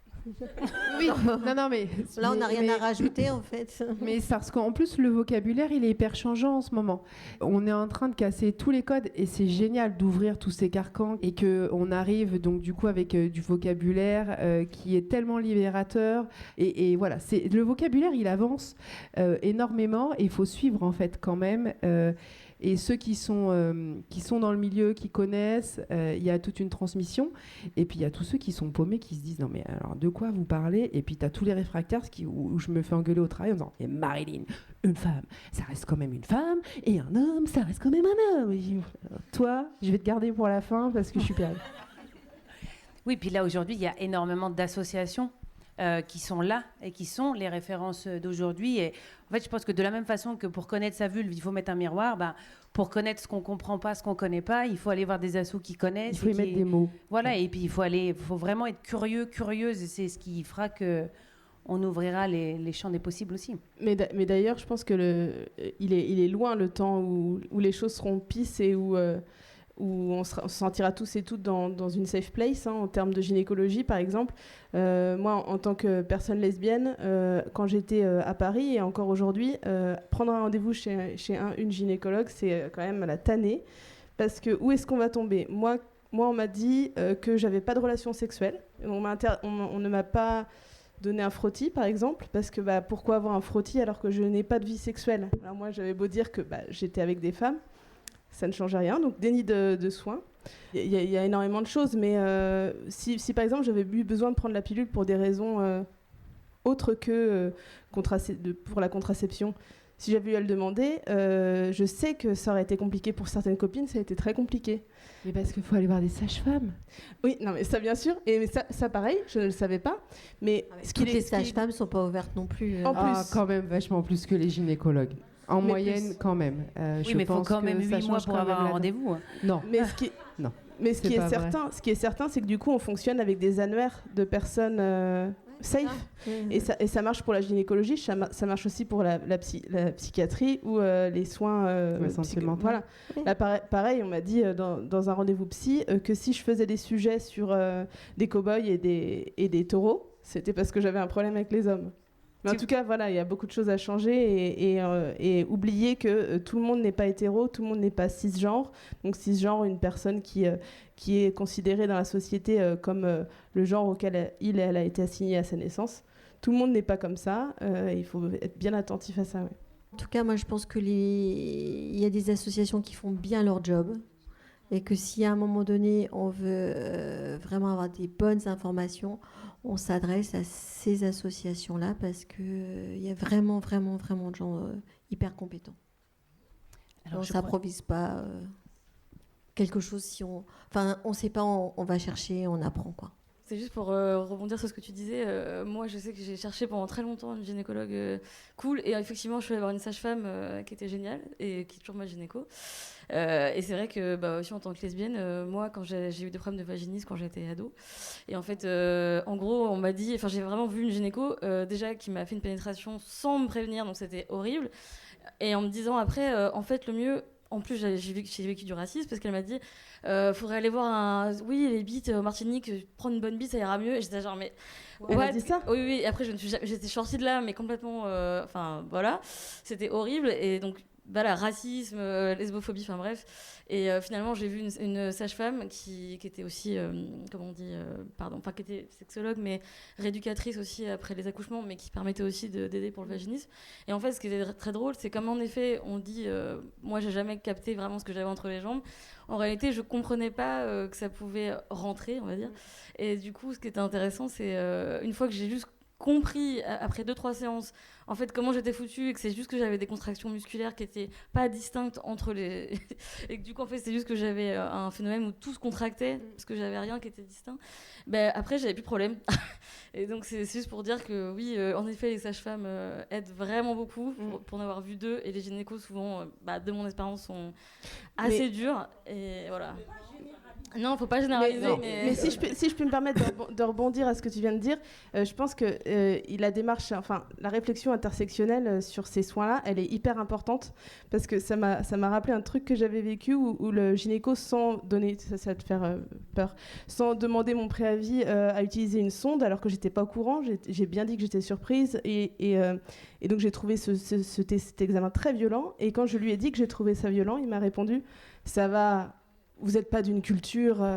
Oui, non, mais là, on n'a rien à rajouter, en fait. Mais parce qu'en plus, le vocabulaire, il est hyper changeant en ce moment. On est en train de casser tous les codes, et c'est génial d'ouvrir tous ces carcans, et qu'on arrive donc du coup avec du vocabulaire qui est tellement libérateur. Et voilà, le vocabulaire, il avance énormément, et il faut suivre en fait quand même. Et ceux qui sont dans le milieu, qui connaissent, il y a toute une transmission. Et puis il y a tous ceux qui sont paumés, qui se disent non mais alors de quoi vous parlez? Et puis tu as tous les réfractaires où je me fais engueuler au travail en disant mais Marilyn, une femme, ça reste quand même une femme, et un homme, ça reste quand même un homme. Toi, je vais te garder pour la fin parce que je suis perdue. Oui, puis là aujourd'hui, il y a énormément d'associations qui sont là et qui sont les références d'aujourd'hui. Et en fait, je pense que de la même façon que pour connaître sa vulve, il faut mettre un miroir, pour connaître ce qu'on comprend pas, ce qu'on connaît pas, il faut aller voir des assos qui connaissent. Il faut y mettre des mots. Voilà, et puis il faut vraiment être curieuse, et c'est ce qui fera que on ouvrira les champs des possibles aussi. Mais d'ailleurs, je pense que il est loin le temps où les choses seront pisses et où on se sentira tous et toutes dans une safe place, en termes de gynécologie, par exemple. Moi, en tant que personne lesbienne, quand j'étais à Paris, et encore aujourd'hui, prendre un rendez-vous chez une gynécologue, c'est quand même la tannée, parce que où est-ce qu'on va tomber ? Moi, on m'a dit que j'avais pas de relation sexuelle. On ne m'a pas donné un frottis, par exemple, parce que pourquoi avoir un frottis alors que je n'ai pas de vie sexuelle ? Alors moi, j'avais beau dire que j'étais avec des femmes, ça ne changeait rien, donc déni de soins. Il y a énormément de choses, mais si par exemple j'avais eu besoin de prendre la pilule pour des raisons autres que pour la contraception, si j'avais eu à le demander, je sais que ça aurait été compliqué pour certaines copines, ça a été très compliqué. Mais parce qu'il faut aller voir des sages-femmes. Oui, non, mais ça bien sûr, et ça pareil, je ne le savais pas. Mais les sages-femmes ne sont pas ouvertes non plus. En plus, quand même vachement plus que les gynécologues. En moyenne, quand même. Oui, mais il faut quand même 8 mois pour avoir un rendez-vous. Non. Mais ce qui est certain, c'est que du coup, on fonctionne avec des annuaires de personnes safe. Et ça marche pour la gynécologie, ça marche aussi pour la psychiatrie ou les soins sentimentaux. Voilà. Là, pareil, on m'a dit dans un rendez-vous psy que si je faisais des sujets sur des cow-boys et des taureaux, c'était parce que j'avais un problème avec les hommes. Mais en tout cas, voilà, il y a beaucoup de choses à changer et oublier que tout le monde n'est pas hétéro, tout le monde n'est pas cisgenre. Donc cisgenre, une personne qui est considérée dans la société comme le genre auquel elle a été assignée à sa naissance. Tout le monde n'est pas comme ça. Il faut être bien attentif à ça. Ouais. En tout cas, moi, je pense que il y a des associations qui font bien leur job et que si à un moment donné, on veut vraiment avoir des bonnes informations, on s'adresse à ces associations-là parce qu'il y a vraiment, vraiment, vraiment de gens hyper compétents. Alors, on ne s'improvise pas quelque chose si on... Enfin, on ne sait pas, on va chercher, on apprend, quoi. C'est juste pour rebondir sur ce que tu disais. Moi, je sais que j'ai cherché pendant très longtemps une gynécologue cool. Et effectivement, je suis allée voir une sage-femme qui était géniale et qui est toujours ma gynéco. Et c'est vrai que, aussi en tant que lesbienne, moi, quand j'ai eu des problèmes de vaginisme quand j'étais ado. Et en fait, en gros, on m'a dit... Enfin, j'ai vraiment vu une gynéco, déjà, qui m'a fait une pénétration sans me prévenir. Donc, c'était horrible. Et en me disant après, en fait, le mieux... En plus, j'ai vécu du racisme parce qu'elle m'a dit faudrait aller voir les bites en Martinique, prendre une bonne bite, ça ira mieux. Et j'étais genre, mais. Elle a dit ça ? Oui, oui. Et après, j'étais sortie de là, mais complètement. Enfin, voilà. C'était horrible. Et donc, voilà, racisme, lesbophobie, enfin bref. Et finalement, j'ai vu une sage-femme qui était aussi, qui était sexologue, mais rééducatrice aussi après les accouchements, mais qui permettait aussi d'aider pour le vaginisme. Et en fait, ce qui était très drôle, c'est comme en effet, on dit, moi, j'ai jamais capté vraiment ce que j'avais entre les jambes. En réalité, je comprenais pas que ça pouvait rentrer, on va dire. Et du coup, ce qui était intéressant, c'est une fois que j'ai juste compris après 2-3 séances en fait comment j'étais foutue et que c'est juste que j'avais des contractions musculaires qui étaient pas distinctes entre les et que du coup en fait c'est juste que j'avais un phénomène où tout se contractait parce que j'avais rien qui était distinct. Après j'avais plus de problème. Et donc c'est juste pour dire que oui en effet les sages-femmes aident vraiment beaucoup pour en avoir vu 2 et les gynécos souvent de mon expérience sont assez durs et voilà. Non, faut pas généraliser. Mais si je peux me permettre de rebondir à ce que tu viens de dire, je pense que la réflexion intersectionnelle sur ces soins-là, elle est hyper importante parce que ça m'a rappelé un truc que j'avais vécu où le gynéco, sans donner, ça va te faire peur, sans demander mon préavis, a utilisé une sonde alors que j'étais pas au courant. J'ai bien dit que j'étais surprise et donc j'ai trouvé cet examen très violent. Et quand je lui ai dit que j'ai trouvé ça violent, il m'a répondu « ça va ». Vous n'êtes pas d'une culture...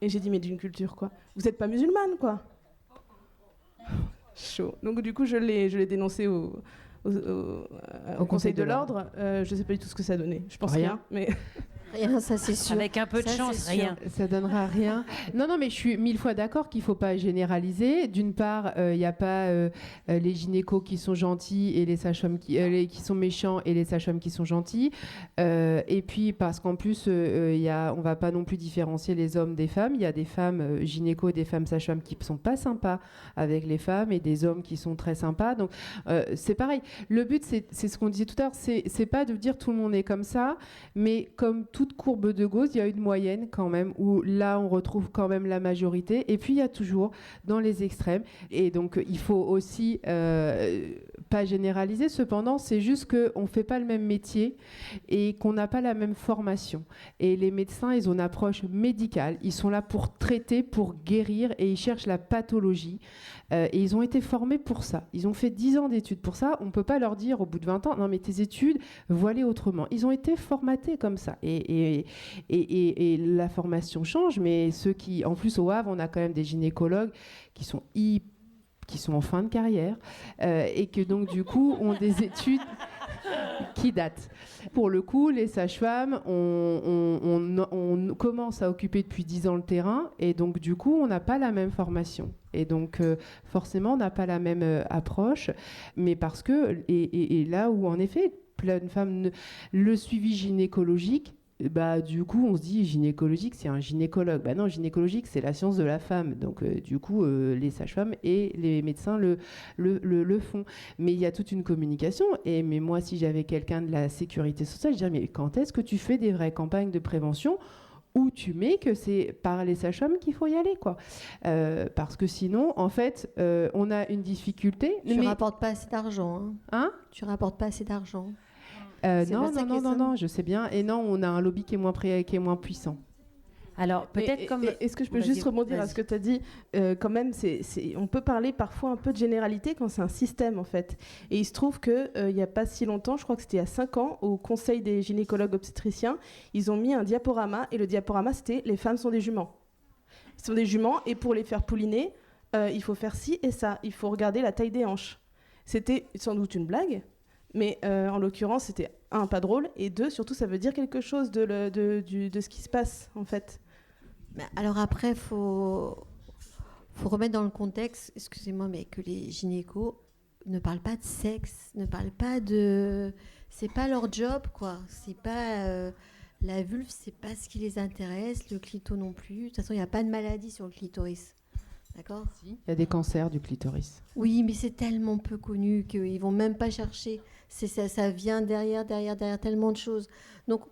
Et j'ai dit, mais d'une culture quoi ? Vous n'êtes pas musulmane, quoi. Chaud. Donc du coup, je l'ai dénoncé au Conseil de l'Ordre. Je ne sais pas du tout ce que ça a donné. Je pense rien, mais... Rien, ça c'est sûr. Avec un peu de chance, rien. Ça donnera rien. Non, mais je suis 1000 fois d'accord qu'il ne faut pas généraliser. D'une part, il n'y a pas les gynécos qui sont gentils et les sages-femmes qui sont méchants et les sages-femmes qui sont gentils. Et puis, parce qu'en plus, on ne va pas non plus différencier les hommes des femmes. Il y a des femmes gynécos et des femmes sages-femmes qui ne sont pas sympas avec les femmes et des hommes qui sont très sympas. Donc, c'est pareil. Le but, c'est ce qu'on disait tout à l'heure, c'est pas de dire tout le monde est comme ça, mais comme toute courbe de Gauss, il y a une moyenne quand même, où là, on retrouve quand même la majorité. Et puis, il y a toujours dans les extrêmes. Et donc, il faut aussi pas généraliser. Cependant, c'est juste qu'on ne fait pas le même métier et qu'on n'a pas la même formation. Et les médecins, ils ont une approche médicale. Ils sont là pour traiter, pour guérir et ils cherchent la pathologie. Et ils ont été formés pour ça. Ils ont fait 10 ans d'études pour ça. On ne peut pas leur dire au bout de 20 ans, non mais tes études, voilà autrement. Ils ont été formatés comme ça. Et la formation change, mais ceux qui, en plus au Havre, on a quand même des gynécologues qui sont en fin de carrière et que donc du coup ont des études qui datent. Pour le coup, les sages-femmes, on commence à occuper depuis 10 ans le terrain et donc du coup, on n'a pas la même formation. Et donc, forcément, on n'a pas la même approche. Mais parce que, et là où en effet, plein de femmes, le suivi gynécologique, du coup, on se dit gynécologique, c'est un gynécologue. Non, gynécologique, c'est la science de la femme. Donc, du coup, les sages-femmes et les médecins le font. Mais il y a toute une communication. Mais moi, si j'avais quelqu'un de la sécurité sociale, je dirais, mais quand est-ce que tu fais des vraies campagnes de prévention où tu mets que c'est par les sages-femmes qu'il faut y aller, quoi. Parce que sinon, en fait, on a une difficulté. Tu ne rapportes pas assez d'argent. Hein ? Tu ne rapportes pas assez d'argent. Non, je sais bien. Et non, on a un lobby qui est moins puissant. Alors, peut-être comme... Est-ce que je peux juste rebondir à ce que tu as dit ? Quand même, on peut parler parfois un peu de généralité quand c'est un système, en fait. Et il se trouve qu'il n'y a pas si longtemps, je crois que c'était il y a 5 ans, au Conseil des gynécologues obstétriciens, ils ont mis un diaporama, et le diaporama, c'était « Les femmes sont des juments ». Ils sont des juments, et pour les faire pouliner, il faut faire ci et ça. Il faut regarder la taille des hanches. C'était sans doute une blague, Mais en l'occurrence, c'était un, pas drôle, et deux, surtout, ça veut dire quelque chose de ce qui se passe, en fait. Alors après, faut remettre dans le contexte, excusez-moi, mais que les gynécos ne parlent pas de sexe, ne parlent pas de... C'est pas leur job, quoi. C'est pas... la vulve, c'est pas ce qui les intéresse, le clito non plus. De toute façon, il n'y a pas de maladie sur le clitoris. D'accord ? Il y a des cancers du clitoris. Oui, mais c'est tellement peu connu qu'ils ne vont même pas chercher. Ça vient derrière tellement de choses. Donc,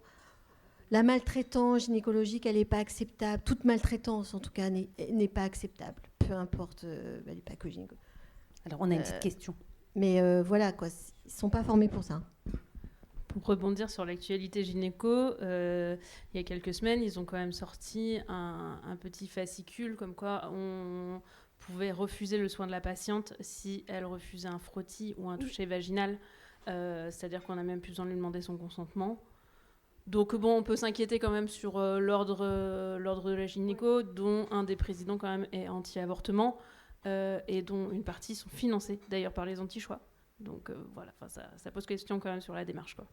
la maltraitance gynécologique, elle n'est pas acceptable. Toute maltraitance, en tout cas, n'est pas acceptable. Peu importe, elle n'est pas que gynécologique. Alors, on a une petite question. Mais voilà, quoi. Ils ne sont pas formés pour ça. Pour rebondir sur l'actualité gynéco, il y a quelques semaines, ils ont quand même sorti un petit fascicule comme quoi on pouvait refuser le soin de la patiente si elle refusait un frottis ou un toucher vaginal. C'est-à-dire qu'on n'a même plus besoin de lui demander son consentement. Donc bon, on peut s'inquiéter quand même sur l'ordre de la gynéco, dont un des présidents quand même est anti-avortement et dont une partie sont financées d'ailleurs par les anti-choix. Donc voilà, ça pose question quand même sur la démarche, quoi.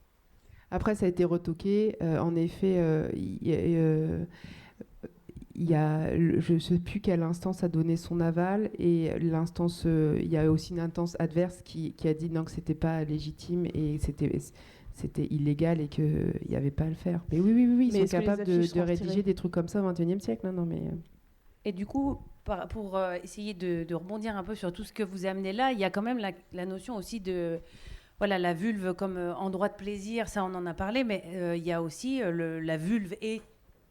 Après, ça a été retoqué. En effet, il y a, je ne sais plus quelle instance a donné son aval, et l'instance, il y a aussi une instance adverse qui a dit non, que c'était pas légitime et c'était illégal et qu'il n'y avait pas à le faire. Mais oui, ils sont capables de rédiger des trucs comme ça au XXIe siècle. Non, mais... Et du coup, pour essayer de rebondir un peu sur tout ce que vous amenez là, il y a quand même la notion aussi de... Voilà, la vulve comme endroit de plaisir, ça on en a parlé, mais il y a aussi la vulve et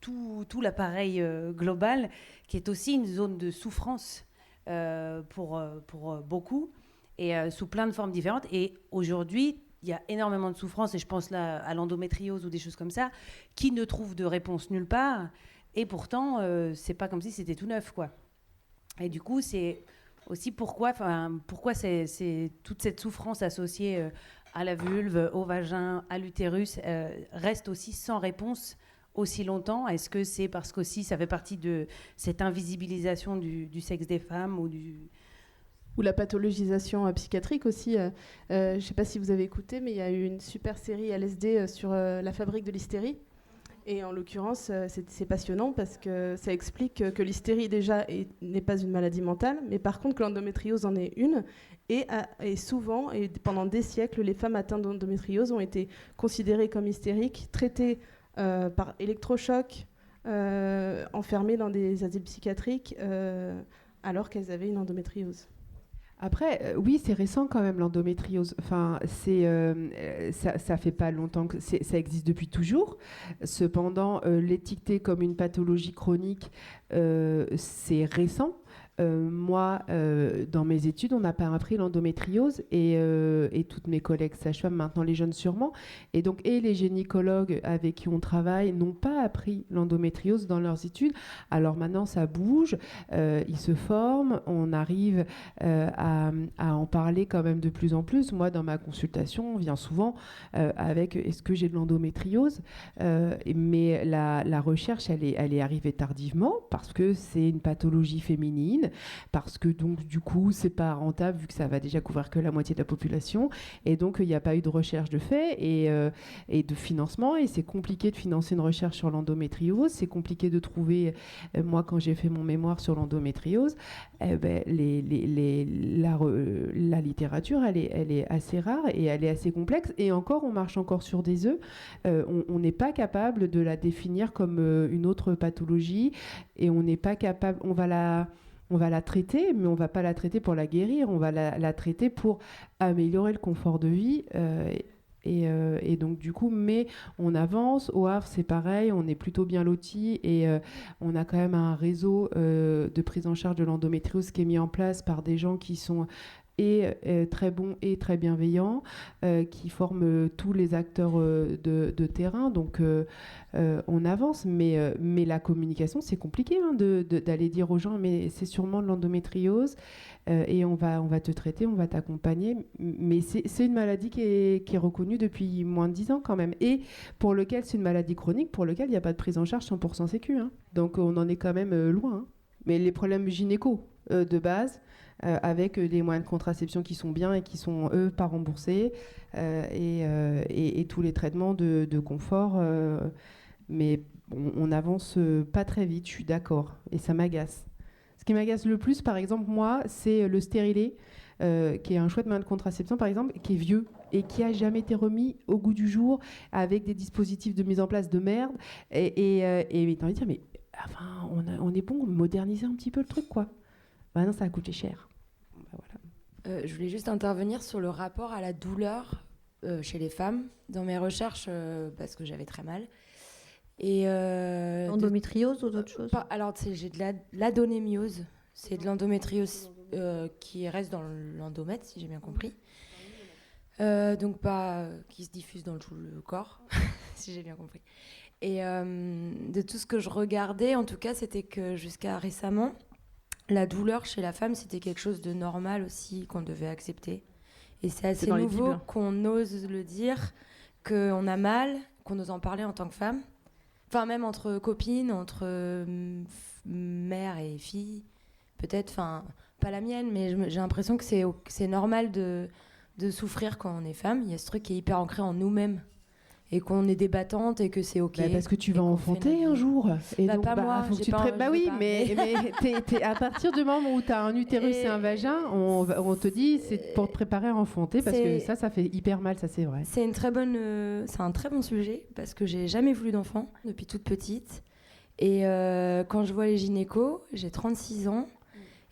tout l'appareil global qui est aussi une zone de souffrance pour beaucoup et sous plein de formes différentes. Et aujourd'hui, il y a énormément de souffrance, et je pense là à l'endométriose ou des choses comme ça, qui ne trouvent de réponse nulle part. Et pourtant, c'est pas comme si c'était tout neuf, quoi. Et du coup, c'est... aussi pourquoi c'est toute cette souffrance associée à la vulve, au vagin, à l'utérus reste aussi sans réponse aussi longtemps. Est-ce que c'est parce qu'aussi ça fait partie de cette invisibilisation du sexe des femmes ou la pathologisation psychiatrique aussi. Je ne sais pas si vous avez écouté, mais il y a eu une super série LSD sur la fabrique de l'hystérie. Et en l'occurrence, c'est passionnant parce que ça explique que l'hystérie déjà n'est pas une maladie mentale, mais par contre que l'endométriose en est une. Et souvent, et pendant des siècles, les femmes atteintes d'endométriose ont été considérées comme hystériques, traitées par électrochoc, enfermées dans des asiles psychiatriques, alors qu'elles avaient une endométriose. Après, oui, c'est récent quand même l'endométriose. Enfin, ça fait pas longtemps que ça existe depuis toujours. Cependant, l'étiqueter comme une pathologie chronique, c'est récent. Moi, dans mes études, on n'a pas appris l'endométriose et toutes mes collègues sages-femmes, maintenant les jeunes sûrement, et donc les gynécologues avec qui on travaille n'ont pas appris l'endométriose dans leurs études. Alors maintenant, ça bouge, ils se forment, on arrive à en parler quand même de plus en plus. Moi, dans ma consultation, on vient souvent avec est-ce que j'ai de l'endométriose, mais la recherche, elle est arrivée tardivement parce que c'est une pathologie féminine, parce que donc du coup c'est pas rentable vu que ça va déjà couvrir que la moitié de la population, et donc il n'y a pas eu de recherche de fait et de financement, et c'est compliqué de financer une recherche sur l'endométriose, c'est compliqué de trouver, moi quand j'ai fait mon mémoire sur l'endométriose, la littérature elle est assez rare et elle est assez complexe, et encore on marche encore sur des œufs. On n'est pas capable de la définir comme une autre pathologie, et on n'est pas capable, on va la traiter, mais on ne va pas la traiter pour la guérir, on va la traiter pour améliorer le confort de vie. Et donc, du coup, mais on avance. Au Havre, c'est pareil, on est plutôt bien lotis, et on a quand même un réseau de prise en charge de l'endométriose qui est mis en place par des gens qui sont très bons et très bienveillants, qui forment tous les acteurs de terrain. Donc, on avance, mais la communication, c'est compliqué d'aller dire aux gens, mais c'est sûrement de l'endométriose, et on va te traiter, on va t'accompagner. Mais c'est une maladie qui est reconnue depuis moins de 10 ans quand même, et pour lequel c'est une maladie chronique, pour lequel il n'y a pas de prise en charge 100% sécu. Donc, on en est quand même loin. Mais les problèmes gynéco de base, avec des moyens de contraception qui sont bien et qui sont, eux, pas remboursés, et tous les traitements de confort. Mais on n'avance pas très vite, je suis d'accord, et ça m'agace. Ce qui m'agace le plus, par exemple, moi, c'est le stérilet, qui est un chouette moyen de contraception, par exemple, qui est vieux et qui n'a jamais été remis au goût du jour avec des dispositifs de mise en place de merde. Et t'as envie de dire, mais enfin, on est bon, moderniser un petit peu le truc, quoi. Bah non, ça a coûté cher. Bah, voilà. Je voulais juste intervenir sur le rapport à la douleur chez les femmes dans mes recherches, parce que j'avais très mal. Et endométriose ou d'autres choses? Alors, j'ai de l'adénomiose. C'est de l'endométriose qui reste dans l'endomètre, si j'ai bien compris. Donc pas qui se diffuse dans tout le corps, si j'ai bien compris. Et de tout ce que je regardais, en tout cas, c'était que jusqu'à récemment, la douleur chez la femme, c'était quelque chose de normal aussi, qu'on devait accepter. Et c'est assez nouveau qu'on ose le dire, qu'on a mal, qu'on ose en parler en tant que femme. Enfin, même entre copines, entre mère et fille, peut-être, enfin, pas la mienne, mais j'ai l'impression que c'est normal de souffrir quand on est femme. Il y a ce truc qui est hyper ancré en nous-mêmes et qu'on est débattantes et que c'est ok. Parce que tu vas enfanter un jour. Et donc, pas moi, faut que tu bah oui, mais à partir du moment où tu as un utérus et un vagin, on te dit c'est pour te préparer à enfanter parce que ça fait hyper mal, ça c'est vrai. C'est un très bon sujet parce que j'ai jamais voulu d'enfant depuis toute petite. Et quand je vois les gynécos, j'ai 36 ans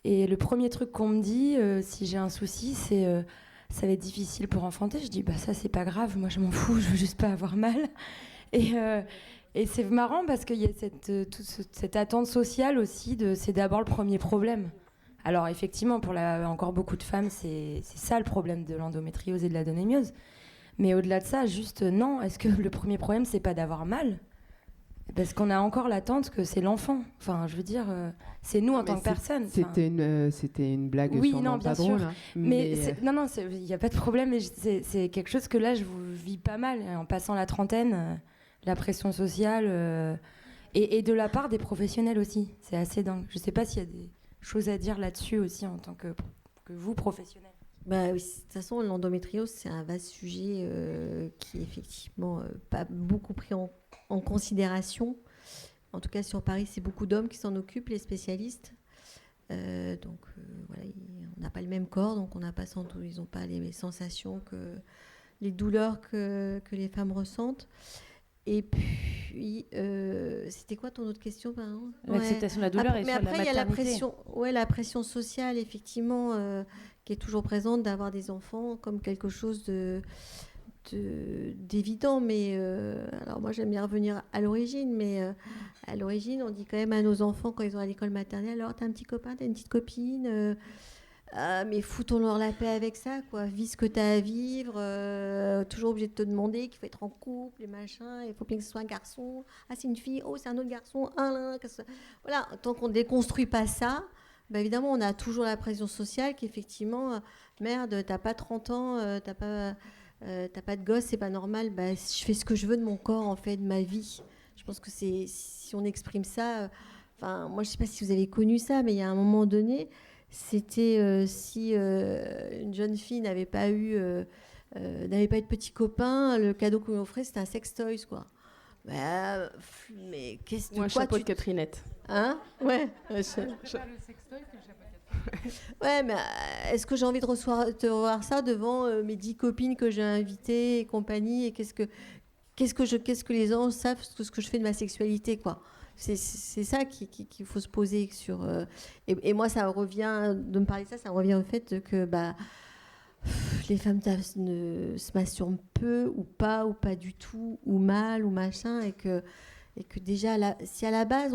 et le premier truc qu'on me dit si j'ai un souci, c'est ça va être difficile pour enfanter. Je dis bah ça c'est pas grave, moi je m'en fous, je veux juste pas avoir mal. Et c'est marrant parce qu'il y a cette attente sociale aussi c'est d'abord le premier problème. Alors effectivement pour encore beaucoup de femmes c'est ça le problème de l'endométriose et de l'adénomiose. Mais au-delà de ça, juste non, est-ce que le premier problème c'est pas d'avoir mal ? Parce qu'on a encore l'attente que c'est l'enfant. Enfin, je veux dire, c'est nous en tant que personne. C'était une blague sûrement pas drôle. Hein, mais non, il n'y a pas de problème. Mais c'est quelque chose que là, je vis pas mal. En passant la trentaine, la pression sociale et de la part des professionnels aussi. C'est assez dingue. Je ne sais pas s'il y a des choses à dire là-dessus aussi en tant que vous, professionnels. Bah oui, de toute façon, l'endométriose, c'est un vaste sujet qui est effectivement pas beaucoup pris en considération. En tout cas, sur Paris, c'est beaucoup d'hommes qui s'en occupent, les spécialistes. Donc, voilà, on n'a pas le même corps, donc ils n'ont pas les sensations, les douleurs que les femmes ressentent. Et puis, c'était quoi ton autre question, par exemple ? L'acceptation de la douleur et sur la maternité. Mais après, il y a la pression sociale, effectivement, qui est toujours présente, d'avoir des enfants comme quelque chose d'évident. Mais alors moi, j'aime bien revenir à l'origine, mais à l'origine, on dit quand même à nos enfants, quand ils sont à l'école maternelle, alors, t'as un petit copain, t'as une petite copine mais foutons-leur la paix avec ça, quoi. Vis ce que tu as à vivre, toujours obligé de te demander qu'il faut être en couple, les machins, il faut bien que ce soit un garçon. Ah, c'est une fille, oh, c'est un autre garçon. Voilà, tant qu'on ne déconstruit pas ça, bah, évidemment, on a toujours la pression sociale qu'effectivement, merde, t'as pas 30 ans, t'as pas de gosse, c'est pas normal, bah, je fais ce que je veux de mon corps, en fait, de ma vie. Je pense que si on exprime ça, moi, je sais pas si vous avez connu ça, mais il y a un moment donné, c'était si une jeune fille n'avait pas eu de petit copain, le cadeau qu'on lui offrait, c'était un sextoys, quoi. Bah, mais qu'est-ce que un chapeau de Catherinette. Hein ? Ouais. Ouais, mais est-ce que j'ai envie de recevoir ça devant mes 10 copines que j'ai invitées et compagnie, et qu'est-ce que les gens savent ce que je fais de ma sexualité, quoi. C'est ça qu'il faut se poser sur. Et moi, ça revient de me parler de ça, ça revient au fait que les femmes se masturbent peu ou pas du tout, ou mal, ou machin, et que déjà, si à la base,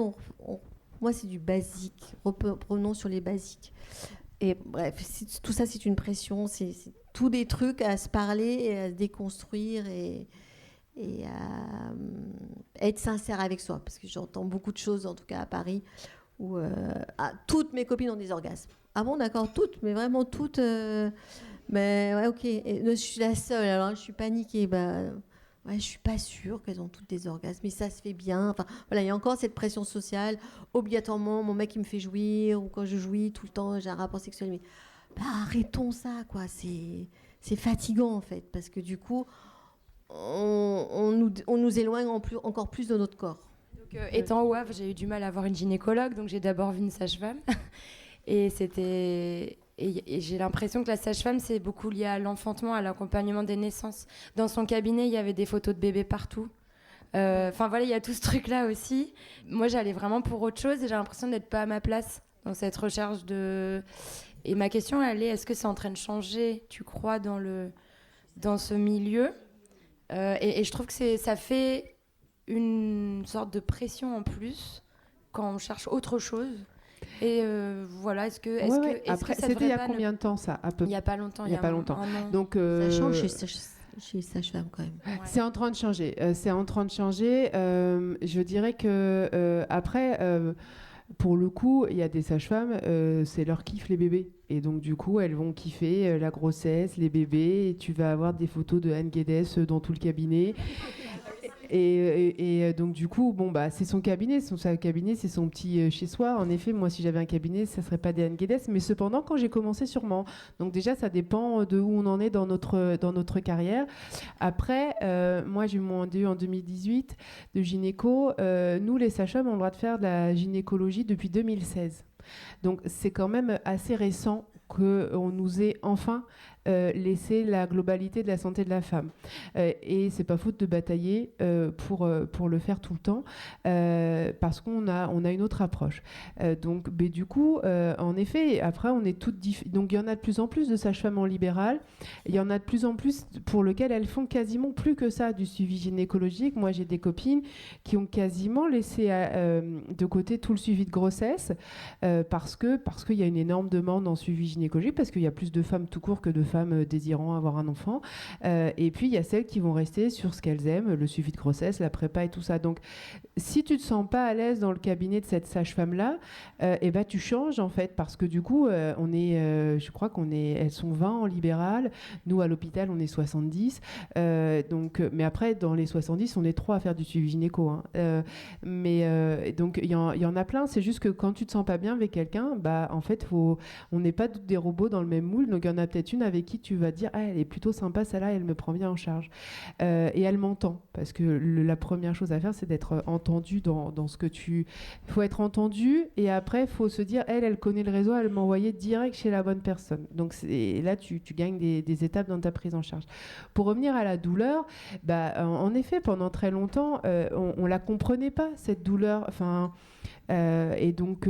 moi, c'est du basique. Reprenons sur les basiques. Et bref, tout ça, c'est une pression, c'est tous des trucs à se parler et à se déconstruire et à être sincère avec soi, parce que j'entends beaucoup de choses, en tout cas à Paris, où toutes mes copines ont des orgasmes. Ah bon, d'accord, toutes, mais vraiment toutes. Mais ouais, ok. Et, je suis la seule, alors je suis paniquée. Ouais, je suis pas sûre qu'elles ont toutes des orgasmes, mais ça se fait bien. Enfin, voilà, il y a encore cette pression sociale. Obligatoirement, mon mec il me fait jouir, ou quand je jouis tout le temps, j'ai un rapport sexuel. Mais arrêtons ça, quoi. C'est fatigant en fait, parce que du coup, on nous éloigne encore plus de notre corps. Donc, étant au Havre, j'ai eu du mal à avoir une gynécologue, donc j'ai d'abord vu une sage-femme. Et j'ai l'impression que la sage-femme, c'est beaucoup lié à l'enfantement, à l'accompagnement des naissances. Dans son cabinet, il y avait des photos de bébés partout. Enfin voilà, il y a tout ce truc-là aussi. Moi, j'allais vraiment pour autre chose et j'ai l'impression d'être pas à ma place dans cette recherche de... Et ma question, elle est, est-ce que c'est en train de changer, tu crois, dans ce milieu et je trouve que ça fait une sorte de pression en plus quand on cherche autre chose. Et voilà, est-ce que après, ça c'était il y a combien de temps ça Il n'y a pas longtemps. Il y a pas longtemps. Donc ça change chez les sages-femmes quand même. Ouais. C'est en train de changer. Je dirais que après, pour le coup, il y a des sages-femmes, c'est leur kiff les bébés. Et donc du coup, elles vont kiffer la grossesse, les bébés. Et tu vas avoir des photos de Anne Guedes dans tout le cabinet. Et donc du coup, c'est son cabinet, c'est son petit chez-soi. En effet, moi, si j'avais un cabinet, ça serait pas des Anne Guedes, mais cependant, quand j'ai commencé, sûrement. Donc déjà, ça dépend de où on en est dans notre carrière. Après, moi, j'ai eu mon DU en 2018 de gynéco. Nous, les sages-femmes, on a le droit de faire de la gynécologie depuis 2016. Donc c'est quand même assez récent qu'on nous ait enfin laissé la globalité de la santé de la femme. Et c'est pas faute de batailler pour le faire tout le temps, parce qu'on a une autre approche. Donc, du coup, en effet, après, on est toutes donc il y en a de plus en plus de sages-femmes en libéral. Il y en a de plus en plus pour lesquelles elles font quasiment plus que ça du suivi gynécologique. Moi, j'ai des copines qui ont quasiment laissé de côté tout le suivi de grossesse parce qu'il y a une énorme demande en suivi gynécologique, parce qu'il y a plus de femmes tout court que de femmes désirant avoir un enfant. Et puis, il y a celles qui vont rester sur ce qu'elles aiment, le suivi de grossesse, la prépa et tout ça. Donc, si tu ne te sens pas à l'aise dans le cabinet de cette sage-femme-là, tu changes, en fait, parce que du coup, je crois elles sont 20 en libéral. Nous, à l'hôpital, on est 70. Mais après, dans les 70, on est 3 à faire du suivi gynéco. Donc, il y en a plein. C'est juste que quand tu te sens pas bien avec quelqu'un, en fait, on n'est pas des robots dans le même moule. Donc, il y en a peut-être une avec qui tu vas dire elle est plutôt sympa, celle-là, elle me prend bien en charge. Et elle m'entend. Parce que la première chose à faire, c'est d'être entendu dans ce que tu... Il faut être entendu, et après, il faut se dire elle connaît le réseau, elle m'a envoyé direct chez la bonne personne. Donc là, tu gagnes des étapes dans ta prise en charge. Pour revenir à la douleur, en effet, pendant très longtemps, on la comprenait pas, cette douleur. Enfin... et donc,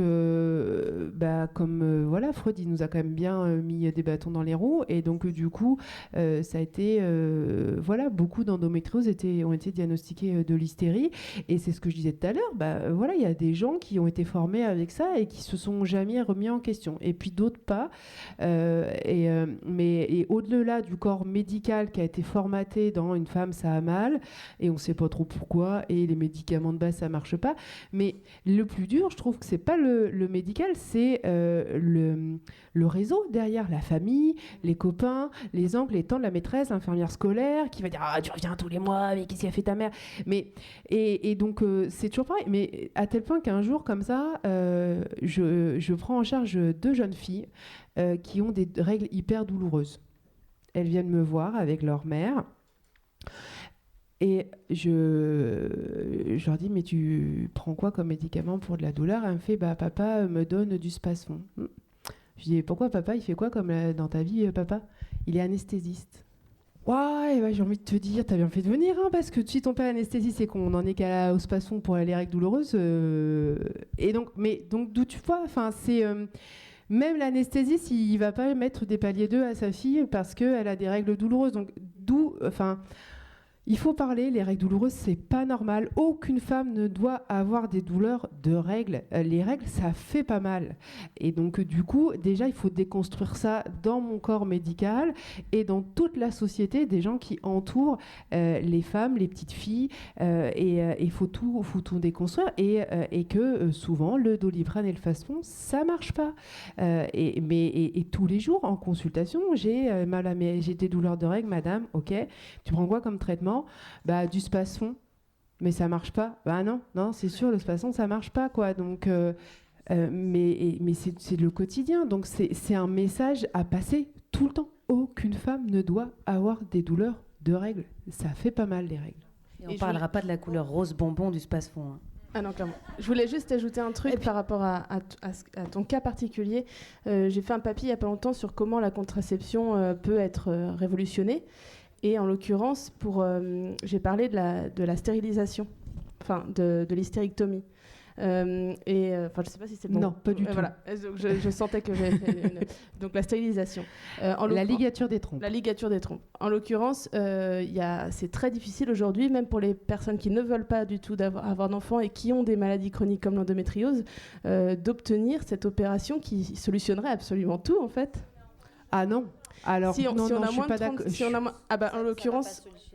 Freud, il nous a quand même bien mis des bâtons dans les roues, et donc du coup, ça a été, beaucoup d'endométriose ont été diagnostiquées de l'hystérie, et c'est ce que je disais tout à l'heure. Il y a des gens qui ont été formés avec ça et qui se sont jamais remis en question, et puis d'autres pas. Mais au-delà du corps médical qui a été formaté dans une femme, ça a mal, et on sait pas trop pourquoi, et les médicaments de base ça marche pas. Mais le plus dur, je trouve que c'est pas le médical, c'est le réseau derrière, la famille, les copains, les oncles, les tantes, la maîtresse, l'infirmière scolaire qui va dire tu reviens tous les mois, mais qu'est-ce qu'a fait ta mère? Et donc c'est toujours pareil, mais à tel point qu'un jour comme ça, je prends en charge 2 jeunes filles qui ont des règles hyper douloureuses. Elles viennent me voir avec leur mère. Et je leur dis, mais tu prends quoi comme médicament pour de la douleur? Elle me fait, papa me donne du Spasfon. Je dis, pourquoi papa? Il fait quoi comme dans ta vie, papa? Il est anesthésiste. Ouais, j'ai envie de te dire, t'as bien fait de venir, parce que si ton père est anesthésiste et qu'on en est qu'au Spasfon pour les règles douloureuses. Et donc d'où tu vois, c'est... Même l'anesthésiste, il va pas mettre des paliers 2 à sa fille parce qu'elle a des règles douloureuses. Donc il faut parler, les règles douloureuses, c'est pas normal. Aucune femme ne doit avoir des douleurs de règles. Les règles, ça fait pas mal. Et donc, du coup, déjà, il faut déconstruire ça dans mon corps médical et dans toute la société, des gens qui entourent les femmes, les petites filles. Et il faut tout déconstruire. Et que souvent, le Doliprane et le Spasfon, ça marche pas. Et tous les jours, en consultation, j'ai des douleurs de règles, madame, ok. Tu prends quoi comme traitement? maman, bah du spasfon, mais ça marche pas. Bah non, c'est sûr, le spasfon ça marche pas quoi. Donc mais c'est le quotidien, donc c'est un message à passer tout le temps. Aucune femme ne doit avoir des douleurs de règles. Ça fait pas mal les règles. Et on ne parlera pas de la couleur rose bonbon du spasfon. Hein. Ah non, clairement. Je voulais juste ajouter un truc par rapport à ton cas particulier. J'ai fait un papier il n'y a pas longtemps sur comment la contraception peut être révolutionnée. Et en l'occurrence, j'ai parlé de la stérilisation, enfin de l'hystérectomie. Je ne sais pas si c'est le bon. Non, pas du tout. Voilà. Donc, je sentais que j'avais fait donc la stérilisation. La ligature des trompes. La ligature des trompes. En l'occurrence, c'est très difficile aujourd'hui, même pour les personnes qui ne veulent pas du tout avoir d'enfants et qui ont des maladies chroniques comme l'endométriose, d'obtenir cette opération qui solutionnerait absolument tout, en fait. Ah non. Alors, si on je a suis moins pas de 30, d'accord. si on a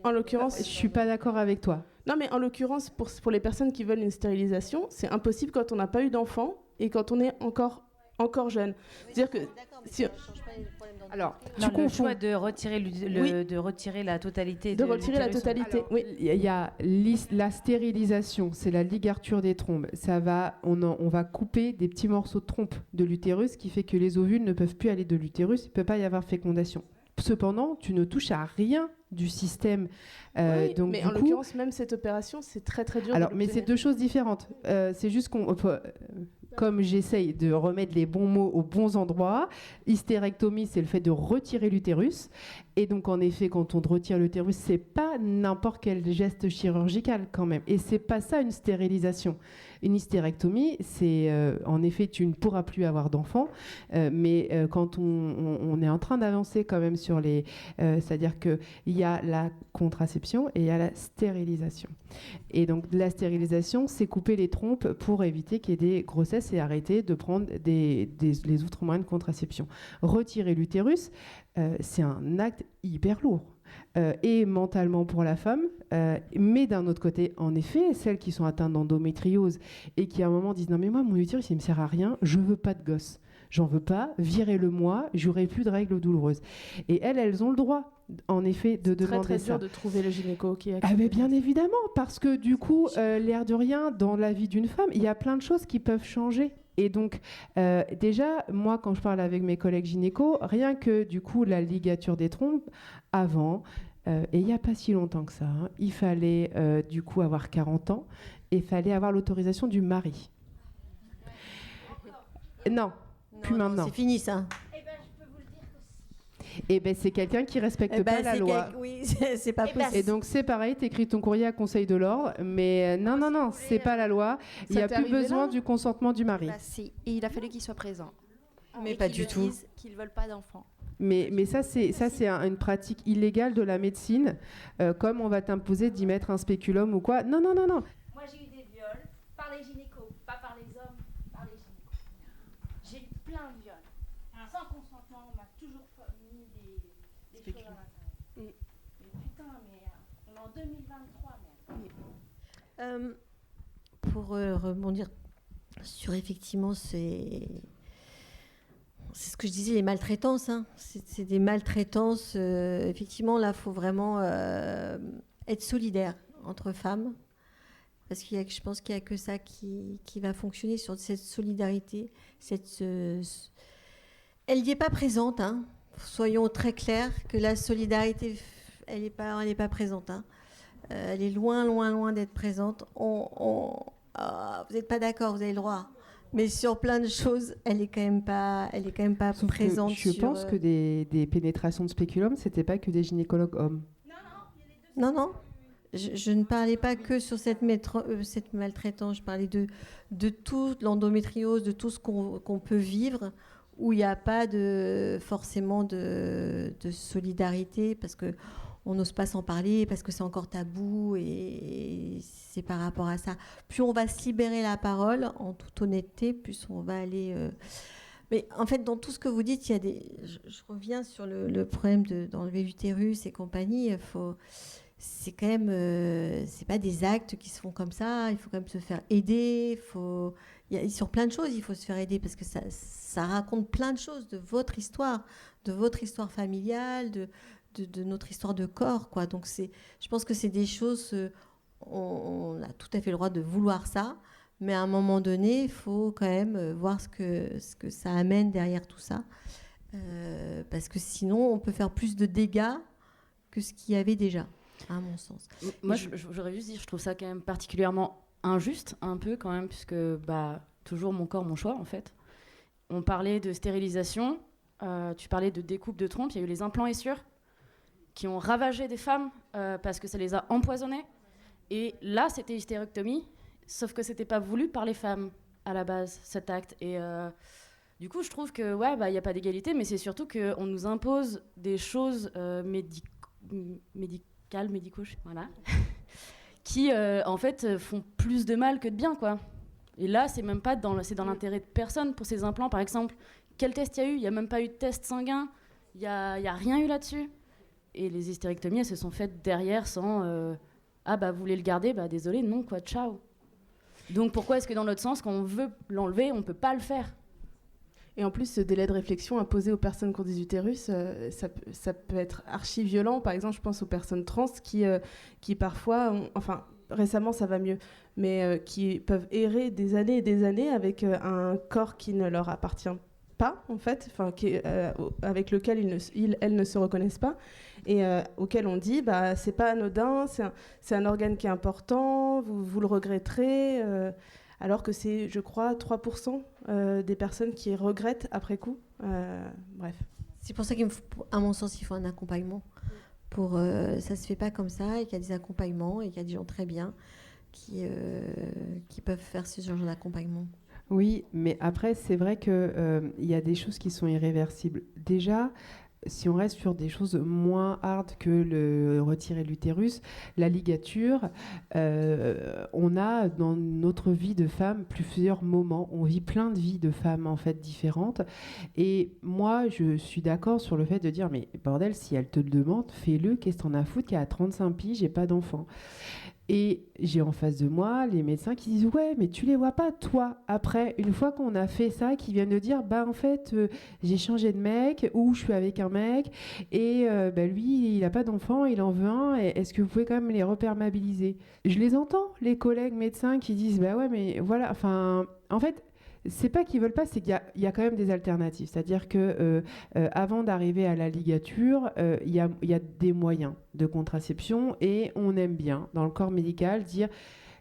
en l'occurrence, je suis pas d'accord avec toi. Non, mais en l'occurrence, pour les personnes qui veulent une stérilisation, c'est impossible quand on n'a pas eu d'enfant et quand on est encore jeune. C'est-à-dire que alors, tu confonds le choix de retirer de retirer la totalité. De retirer la totalité. Alors, oui. Il y a la stérilisation, c'est la ligature des trompes. On va couper des petits morceaux de trompe de l'utérus, qui fait que les ovules ne peuvent plus aller de l'utérus. Il ne peut pas y avoir fécondation. Cependant, tu ne touches à rien du système. Donc, mais en l'occurrence, même cette opération, c'est très très dur. Alors, mais c'est deux choses différentes. C'est juste comme j'essaye de remettre les bons mots aux bons endroits, hystérectomie, c'est le fait de retirer l'utérus. Et donc, en effet, quand on retire l'utérus, c'est pas n'importe quel geste chirurgical quand même. Et c'est pas ça une stérilisation. Une hystérectomie, c'est en effet, tu ne pourras plus avoir d'enfants. Mais quand on est en train d'avancer quand même sur les... c'est-à-dire qu'il y a la contraception et il y a la stérilisation. Et donc, la stérilisation, c'est couper les trompes pour éviter qu'il y ait des grossesses et arrêter de prendre les autres moyens de contraception. Retirer l'utérus, c'est un acte hyper lourd. Et mentalement pour la femme, mais d'un autre côté, en effet, celles qui sont atteintes d'endométriose et qui à un moment disent non mais moi mon utérus il me sert à rien, je veux pas de gosse, j'en veux pas, virez-le-moi, j'aurai plus de règles douloureuses. Et elles ont le droit en effet de demander ça. C'est très dur de trouver le gynéco qui a. Ah mais bien évidemment, parce que du coup, l'air de rien, dans la vie d'une femme, il y a plein de choses qui peuvent changer. Et donc, déjà, moi, quand je parle avec mes collègues gynécos, rien que, du coup, la ligature des trompes, avant, et il n'y a pas si longtemps que ça, hein, il fallait, du coup, avoir 40 ans, et il fallait avoir l'autorisation du mari. Non, plus maintenant. C'est fini, ça. Et ben c'est quelqu'un qui respecte pas la loi. Oui, c'est pas possible. Et donc c'est pareil, t'écris ton courrier à Conseil de l'ordre, mais non, c'est pas la loi. Il n'y a plus besoin du consentement du mari. Bah, si, et il a fallu qu'il soit présent. Mais pas du tout. Qu'ils veulent pas d'enfants. Mais ça c'est une pratique illégale de la médecine, comme on va t'imposer d'y mettre un spéculum ou quoi. Non. Moi j'ai eu des viols par les gynécos, pas par les hommes, par les gynécos. J'ai eu plein de viols. Sans consentement, on m'a toujours mis des choses à l'intérieur. Mais putain, on est en 2023, merde. Pour rebondir sur effectivement c'est ce que je disais, les maltraitances. Hein. C'est des maltraitances. Effectivement, là, il faut vraiment être solidaire entre femmes. Parce que je pense qu'il n'y a que ça qui va fonctionner sur cette solidarité. Elle n'y est pas présente. Hein. Soyons très clairs que la solidarité, elle n'est pas présente. Hein. Elle est loin d'être présente. Vous n'êtes pas d'accord, vous avez le droit. Mais sur plein de choses, elle est quand même pas présente. Je pense que des pénétrations de spéculum, c'était pas que des gynécologues hommes. Non. Je ne parlais pas que sur cette maltraitance. Je parlais de toute l'endométriose, de tout ce qu'on peut vivre, où il n'y a pas forcément de solidarité, parce que on n'ose pas s'en parler, parce que c'est encore tabou, et c'est par rapport à ça. Plus on va se libérer la parole, en toute honnêteté, plus on va aller... Mais en fait, dans tout ce que vous dites, il y a je reviens sur le problème d'enlever l'utérus et compagnie. C'est quand même... c'est pas des actes qui se font comme ça. Il faut quand même se faire aider. Sur plein de choses, il faut se faire aider, parce que ça raconte plein de choses de votre histoire familiale, de notre histoire de corps, quoi. Donc je pense que c'est des choses, on a tout à fait le droit de vouloir ça, mais à un moment donné, il faut quand même voir ce que ça amène derrière tout ça, parce que sinon, on peut faire plus de dégâts que ce qu'il y avait déjà, à mon sens. Moi, j'aurais juste dit, je trouve ça quand même particulièrement injuste, un peu quand même, puisque toujours mon corps, mon choix, en fait. On parlait de stérilisation, tu parlais de découpe de trompe, il y a eu les implants essures qui ont ravagé des femmes parce que ça les a empoisonnées. Et là, c'était hystérectomie, sauf que c'était pas voulu par les femmes à la base, cet acte. Et du coup, je trouve que il y a pas d'égalité, mais c'est surtout qu'on nous impose des choses médicaux, voilà, qui en fait font plus de mal que de bien, quoi. Et là, c'est même pas c'est dans l'intérêt de personne pour ces implants, par exemple. Quel test il y a eu ? Il n'y a même pas eu de test sanguin. Il n'y a rien eu là-dessus. Et les hystérectomies, elles se sont faites derrière sans vous voulez le garder ? Désolé, non, quoi, ciao. Donc pourquoi est-ce que dans notre sens, quand on veut l'enlever, on ne peut pas le faire ? Et en plus, ce délai de réflexion imposé aux personnes qui ont des utérus, ça peut être archi violent. Par exemple, je pense aux personnes trans qui parfois, récemment ça va mieux, mais qui peuvent errer des années et des années avec un corps qui ne leur appartient pas, en fait, avec lequel elles ne se reconnaissent pas, et auquel on dit c'est pas anodin, c'est un organe qui est important, vous le regretterez, alors que c'est, je crois, 3% des personnes qui regrettent après coup. Bref. C'est pour ça qu'à mon sens, il faut un accompagnement. Ça se fait pas comme ça, et qu'il y a des accompagnements, et qu'il y a des gens très bien qui peuvent faire ce genre d'accompagnement. Oui, mais après, c'est vrai qu'il y a des choses qui sont irréversibles. Déjà, si on reste sur des choses moins hard que le retirer l'utérus, la ligature, on a dans notre vie de femme plusieurs moments. On vit plein de vies de femmes en fait différentes. Et moi, je suis d'accord sur le fait de dire, mais bordel, si elle te le demande, fais-le. Qu'est-ce que t'en as à foutre qu'à 35 piges, j'ai pas d'enfant. Et j'ai en face de moi les médecins qui disent « Ouais, mais tu les vois pas, toi, après, une fois qu'on a fait ça, qui viennent de dire « en fait, j'ai changé de mec, ou je suis avec un mec, et lui, il a pas d'enfant, il en veut un, et est-ce que vous pouvez quand même les reperméabiliser ?» Je les entends, les collègues médecins qui disent « ouais, mais voilà, en fait, c'est pas qu'ils veulent pas, c'est qu'il y a quand même des alternatives. C'est-à-dire que avant d'arriver à la ligature, il y a des moyens de contraception, et on aime bien, dans le corps médical, dire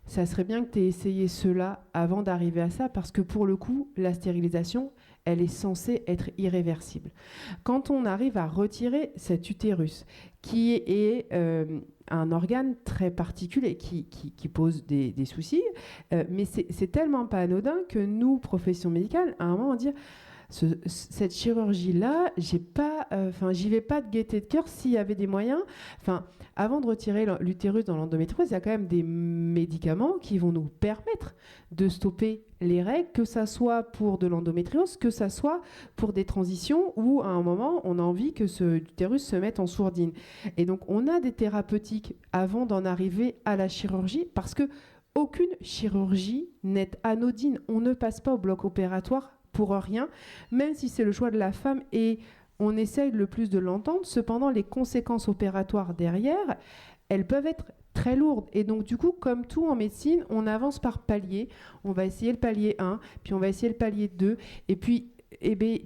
ça serait bien que tu aies essayé cela avant d'arriver à ça, parce que pour le coup, la stérilisation, elle est censée être irréversible. Quand on arrive à retirer cet utérus, qui est un organe très particulier, qui pose des soucis, mais c'est tellement pas anodin que nous, profession médicale, à un moment, on dit cette chirurgie-là, j'y vais pas de gaieté de cœur s'il y avait des moyens. Avant de retirer l'utérus dans l'endométriose, il y a quand même des médicaments qui vont nous permettre de stopper les règles, que ça soit pour de l'endométriose, que ça soit pour des transitions où, à un moment, on a envie que ce utérus se mette en sourdine. Et donc, on a des thérapeutiques avant d'en arriver à la chirurgie, parce que aucune chirurgie n'est anodine. On ne passe pas au bloc opératoire pour rien, même si c'est le choix de la femme, et on essaye le plus de l'entendre. Cependant, les conséquences opératoires derrière, elles peuvent être très lourdes. Et donc, du coup, comme tout en médecine, on avance par paliers. On va essayer le palier 1, puis on va essayer le palier 2. Et puis,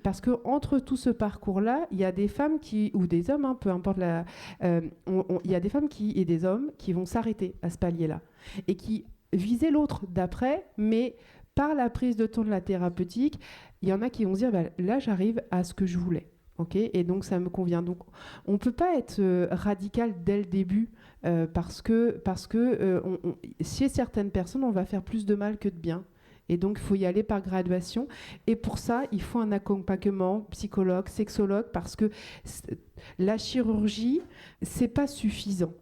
parce qu'entre tout ce parcours-là, il y a des femmes ou des hommes, peu importe il y a des femmes et des hommes qui vont s'arrêter à ce palier-là. Et qui visaient l'autre d'après, mais par la prise de temps de la thérapeutique, il y en a qui vont se dire, là, j'arrive à ce que je voulais. Okay, et donc ça me convient. Donc on ne peut pas être radical dès le début parce que chez certaines personnes, on va faire plus de mal que de bien. Et donc il faut y aller par graduation. Et pour ça, il faut un accompagnement psychologue, sexologue, parce que la chirurgie, c'est pas suffisant.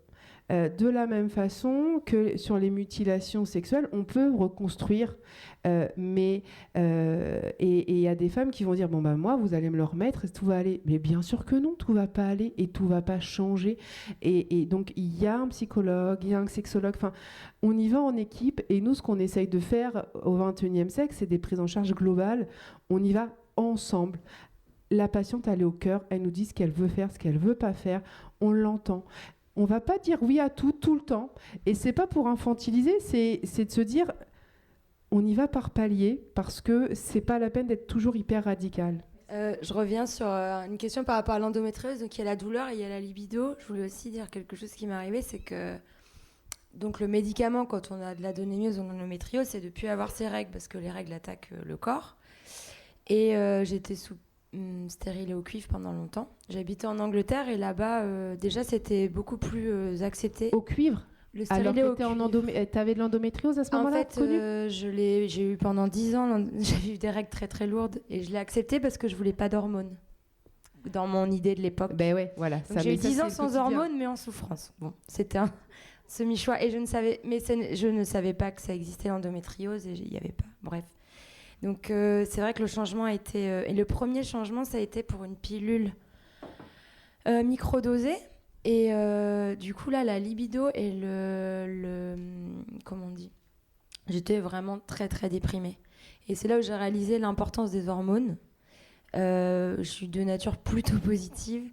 De la même façon que sur les mutilations sexuelles, on peut reconstruire, mais il y a des femmes qui vont dire moi vous allez me le remettre et tout va aller. Mais bien sûr que non, tout va pas aller et tout va pas changer. Et donc il y a un psychologue, il y a un sexologue. Enfin, on y va en équipe. Et nous, ce qu'on essaye de faire au XXIe siècle, c'est des prises en charge globales. On y va ensemble. la patiente, elle est au cœur, elle nous dit ce qu'elle veut faire, ce qu'elle veut pas faire, on l'entend. On va pas dire oui à tout le temps. Et c'est pas pour infantiliser, c'est de se dire, on y va par palier, parce que c'est pas la peine d'être toujours hyper radical. Je reviens sur une question par rapport à l'endométriose. Donc il y a la douleur et il y a la libido. Je voulais aussi dire quelque chose qui m'est arrivé, c'est que donc le médicament quand on a de l'adénomiose ou de l'endométriose, c'est de ne plus avoir ses règles parce que les règles attaquent le corps. Et j'étais stérilée au cuivre pendant longtemps. J'habitais en Angleterre et là-bas déjà c'était beaucoup plus accepté. Au cuivre? Alors que t'avais de l'endométriose à ce moment-là? En fait, j'ai eu pendant 10 ans, j'ai eu des règles très très lourdes et je l'ai accepté parce que je voulais pas d'hormones. Dans mon idée de l'époque. Ben ouais, voilà. Donc j'ai eu 10 ans sans hormones mais en souffrance. Bon, c'était un semi-choix et je ne savais pas que ça existait l'endométriose et il n'y avait pas. Bref. Donc c'est vrai que le changement a été... et le premier changement, ça a été pour une pilule microdosée. Et du coup, là, la libido et comment on dit ? J'étais vraiment très, très déprimée. Et c'est là où j'ai réalisé l'importance des hormones. Je suis de nature plutôt positive.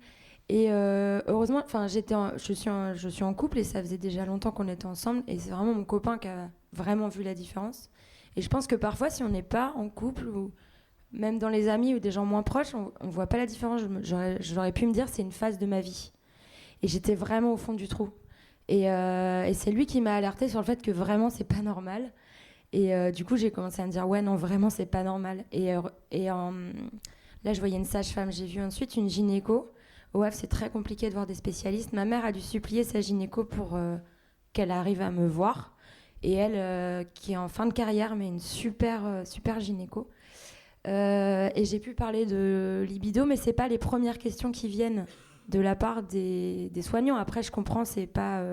Et heureusement, je suis en couple et ça faisait déjà longtemps qu'on était ensemble. Et c'est vraiment mon copain qui a vraiment vu la différence. Et je pense que parfois, si on n'est pas en couple ou même dans les amis ou des gens moins proches, on ne voit pas la différence. J'aurais pu me dire c'est une phase de ma vie. Et j'étais vraiment au fond du trou. Et c'est lui qui m'a alertée sur le fait que vraiment, c'est pas normal. Et du coup, j'ai commencé à me dire, ouais, non, vraiment, c'est pas normal. Là, je voyais une sage-femme. J'ai vu ensuite une gynéco. Au Havre, c'est très compliqué de voir des spécialistes. Ma mère a dû supplier sa gynéco pour qu'elle arrive à me voir. Et elle, qui est en fin de carrière, mais une super gynéco. Et j'ai pu parler de libido, mais c'est pas les premières questions qui viennent de la part des soignants. Après, je comprends, c'est pas...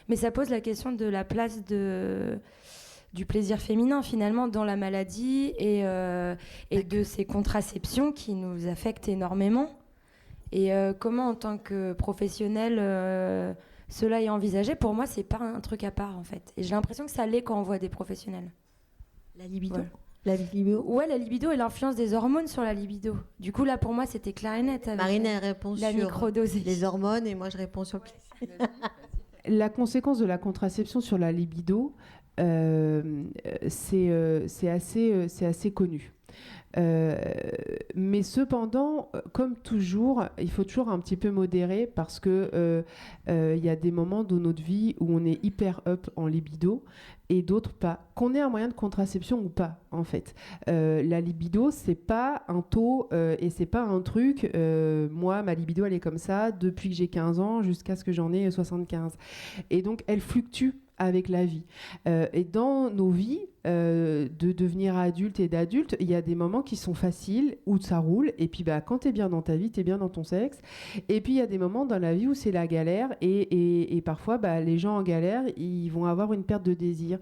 Mais ça pose la question de la place du plaisir féminin, finalement, dans la maladie et de ces contraceptions qui nous affectent énormément. Et comment, en tant que professionnel, cela est envisagé, pour moi, c'est pas un truc à part, en fait. Et j'ai l'impression que ça l'est quand on voit des professionnels. La libido. Ouais. La libido. Ouais, la libido et l'influence des hormones sur la libido. Du coup, là, pour moi, c'était clair et net. Marine, elle répond la sur microdosée. Les hormones et moi, je réponds sur... La conséquence de la contraception sur la libido, c'est assez connu. Mais cependant, comme toujours, il faut toujours un petit peu modérer parce que y a des moments dans notre vie où on est hyper up en libido et d'autres pas. Qu'on ait un moyen de contraception ou pas, en fait. La libido, c'est pas un taux et c'est pas un truc. Moi, ma libido, elle est comme ça depuis que j'ai 15 ans jusqu'à ce que j'en ai 75. Et donc, elle fluctue avec la vie. Et dans nos vies, de devenir adulte et d'adulte, il y a des moments qui sont faciles, où ça roule, et puis quand t'es bien dans ta vie, t'es bien dans ton sexe. Et puis il y a des moments dans la vie où c'est la galère, et parfois les gens en galère, ils vont avoir une perte de désir.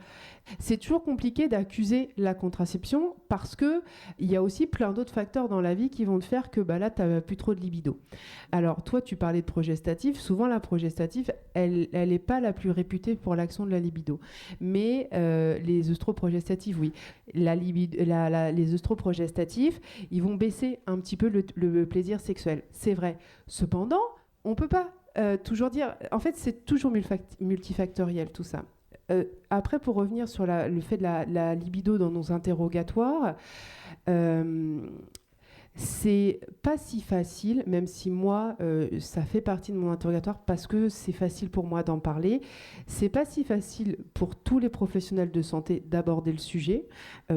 C'est toujours compliqué d'accuser la contraception parce que il y a aussi plein d'autres facteurs dans la vie qui vont te faire que là t'as plus trop de libido. Alors toi tu parlais de progestatif, souvent la progestative elle est pas la plus réputée pour l'action de la libido, mais les œstroprogestatifs oui, les œstroprogestatifs ils vont baisser un petit peu le plaisir sexuel, c'est vrai. Cependant on peut pas toujours dire, en fait c'est toujours multifactoriel tout ça. Après, pour revenir sur le fait de la libido dans nos interrogatoires, c'est pas si facile, même si moi, ça fait partie de mon interrogatoire parce que c'est facile pour moi d'en parler. C'est pas si facile pour tous les professionnels de santé d'aborder le sujet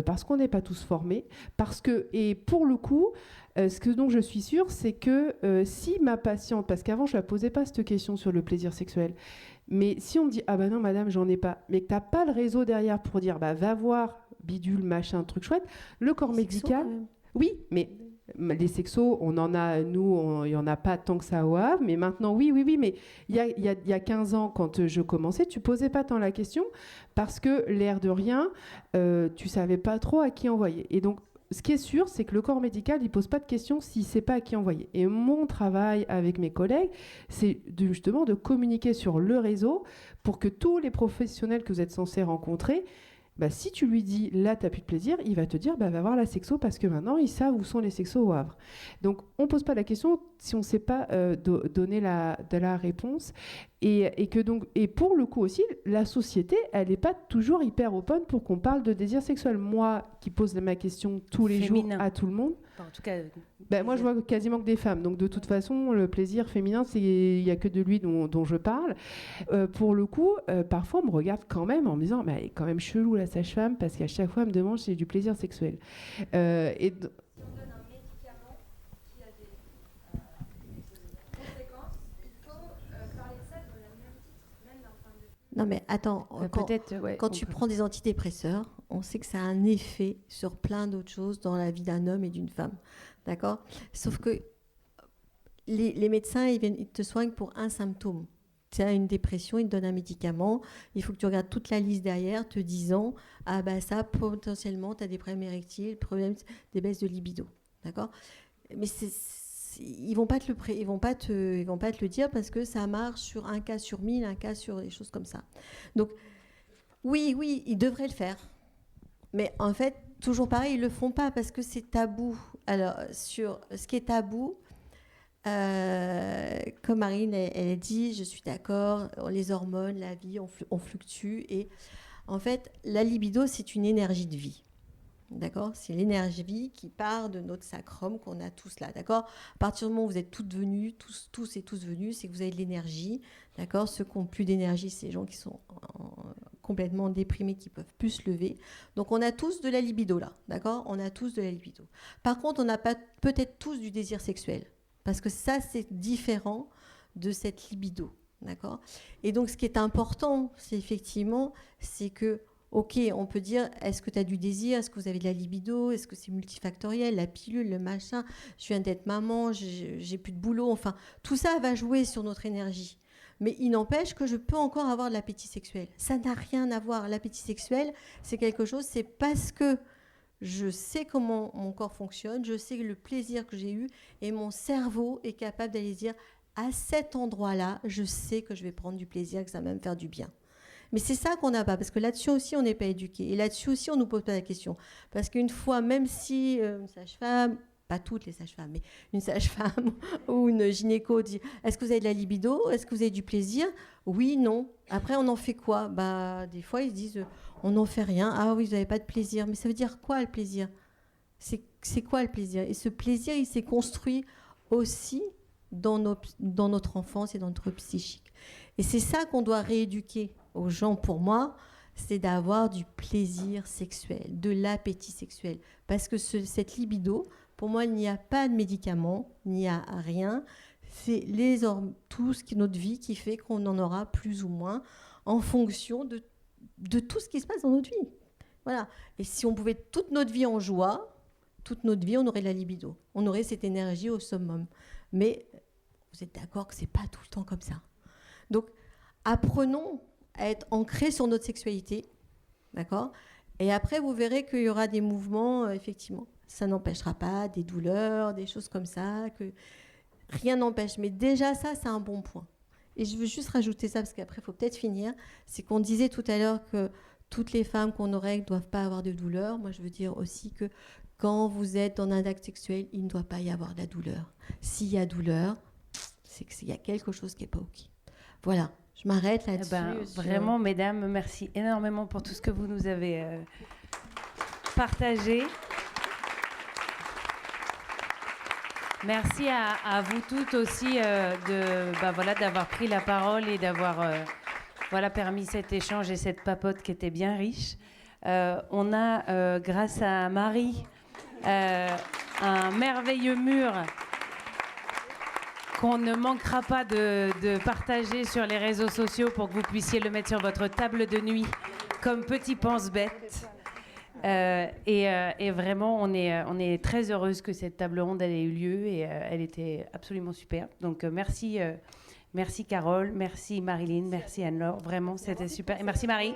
parce qu'on n'est pas tous formés. Et pour le coup, ce dont je suis sûre, c'est que si ma patiente, parce qu'avant je la posais pas cette question sur le plaisir sexuel, mais si on me dit ah non madame j'en ai pas, mais que t'as pas le réseau derrière pour dire va voir bidule machin truc chouette, le corps médical, oui, mais les sexos on en a, nous il y en a pas tant que ça au Havre, mais maintenant oui, mais il y a 15 ans quand je commençais, tu posais pas tant la question parce que l'air de rien, tu savais pas trop à qui envoyer. Et donc ce qui est sûr, c'est que le corps médical, il ne pose pas de questions s'il ne sait pas à qui envoyer. Et mon travail avec mes collègues, c'est justement de communiquer sur le réseau pour que tous les professionnels que vous êtes censés rencontrer Bah, si tu lui dis là t'as plus de plaisir, il va te dire va voir la sexo parce que maintenant ils savent où sont les sexos au Havre. Donc on pose pas la question si on sait pas donner de la réponse et pour le coup aussi la société elle est pas toujours hyper open pour qu'on parle de désir sexuel. Moi qui pose ma question tous les Féminin. jours à tout le monde. Enfin, en tout cas. Moi, je vois quasiment que des femmes. Donc, de toute façon, le plaisir féminin, il n'y a que de lui dont je parle. Pour le coup, parfois, on me regarde quand même en me disant, mais elle est quand même chelou, la sage-femme, parce qu'à chaque fois, elle me demande si j'ai du plaisir sexuel. Non mais attends, quand tu prends des antidépresseurs, on sait que ça a un effet sur plein d'autres choses dans la vie d'un homme et d'une femme, d'accord ? Sauf que les médecins, ils te soignent pour un symptôme. Tu as une dépression, ils te donnent un médicament, il faut que tu regardes toute la liste derrière, te disant, ça, potentiellement, tu as des problèmes érectiles, des baisses de libido, d'accord ? Mais ils vont pas te le dire parce que ça marche sur un cas sur 1000, un cas sur des choses comme ça. Donc oui, ils devraient le faire. Mais en fait, toujours pareil, ils le font pas parce que c'est tabou. Alors sur ce qui est tabou, comme Marine elle a dit, je suis d'accord, les hormones, la vie, on fluctue et en fait, la libido c'est une énergie de vie. D'accord ? C'est l'énergie qui part de notre sacrum qu'on a tous là. D'accord ? À partir du moment où vous êtes tous et tous venus, c'est que vous avez de l'énergie. D'accord ? Ceux qui n'ont plus d'énergie, c'est les gens qui sont complètement déprimés, qui ne peuvent plus se lever. Donc on a tous de la libido là. D'accord ? On a tous de la libido. Par contre, on n'a pas peut-être tous du désir sexuel. Parce que ça, c'est différent de cette libido. D'accord ? Et donc ce qui est important, c'est que ok, on peut dire, est-ce que tu as du désir ? Est-ce que vous avez de la libido ? Est-ce que c'est multifactoriel ? La pilule, le machin, je viens d'être maman, j'ai plus de boulot. Enfin, tout ça va jouer sur notre énergie. Mais il n'empêche que je peux encore avoir de l'appétit sexuel. Ça n'a rien à voir. L'appétit sexuel, c'est quelque chose, c'est parce que je sais comment mon corps fonctionne, je sais le plaisir que j'ai eu et mon cerveau est capable d'aller dire, à cet endroit-là, je sais que je vais prendre du plaisir, que ça va me faire du bien. Mais c'est ça qu'on n'a pas, parce que là-dessus aussi, on n'est pas éduqué. Et là-dessus aussi, on ne nous pose pas la question. Parce qu'une fois, même si une sage-femme, pas toutes les sages-femmes, mais une sage-femme ou une gynéco dit « Est-ce que vous avez de la libido ? Est-ce que vous avez du plaisir ?» Oui, non. Après, on en fait quoi ? Des fois, ils se disent « On n'en fait rien. Ah oui, vous n'avez pas de plaisir. » Mais ça veut dire quoi, le plaisir ? C'est quoi, le plaisir ? Et ce plaisir, il s'est construit aussi dans notre enfance et dans notre psychique. Et c'est ça qu'on doit rééduquer aux gens, pour moi, c'est d'avoir du plaisir sexuel, de l'appétit sexuel. Parce que cette libido, pour moi, il n'y a pas de médicament, il n'y a rien. C'est tout ce qui est notre vie qui fait qu'on en aura plus ou moins en fonction de tout ce qui se passe dans notre vie. Voilà. Et si on pouvait toute notre vie en joie, toute notre vie, on aurait de la libido. On aurait cette énergie au summum. Mais vous êtes d'accord que ce n'est pas tout le temps comme ça. Donc, apprenons à être ancrés sur notre sexualité, d'accord ? Et après, vous verrez qu'il y aura des mouvements, effectivement. Ça n'empêchera pas des douleurs, des choses comme ça, que rien n'empêche. Mais déjà, ça, c'est un bon point. Et je veux juste rajouter ça, parce qu'après, il faut peut-être finir. C'est qu'on disait tout à l'heure que toutes les femmes qu'on aurait ne doivent pas avoir de douleur. Moi, je veux dire aussi que quand vous êtes dans un acte sexuel, il ne doit pas y avoir de la douleur. S'il y a douleur, c'est qu'il y a quelque chose qui n'est pas OK. Voilà. Je m'arrête là-dessus. Vraiment, mesdames, merci énormément pour tout ce que vous nous avez partagé. Merci à vous toutes aussi d'avoir pris la parole et d'avoir permis cet échange et cette papote qui était bien riche. On a, grâce à Marie, un merveilleux mur qu'on ne manquera pas de partager sur les réseaux sociaux pour que vous puissiez le mettre sur votre table de nuit comme petit pense-bête. Et vraiment, on est très heureuse que cette table ronde ait eu lieu et elle était absolument super. Donc merci Carole, merci Marilyn, merci Anne-Laure. Vraiment, c'était super. Et merci Marie.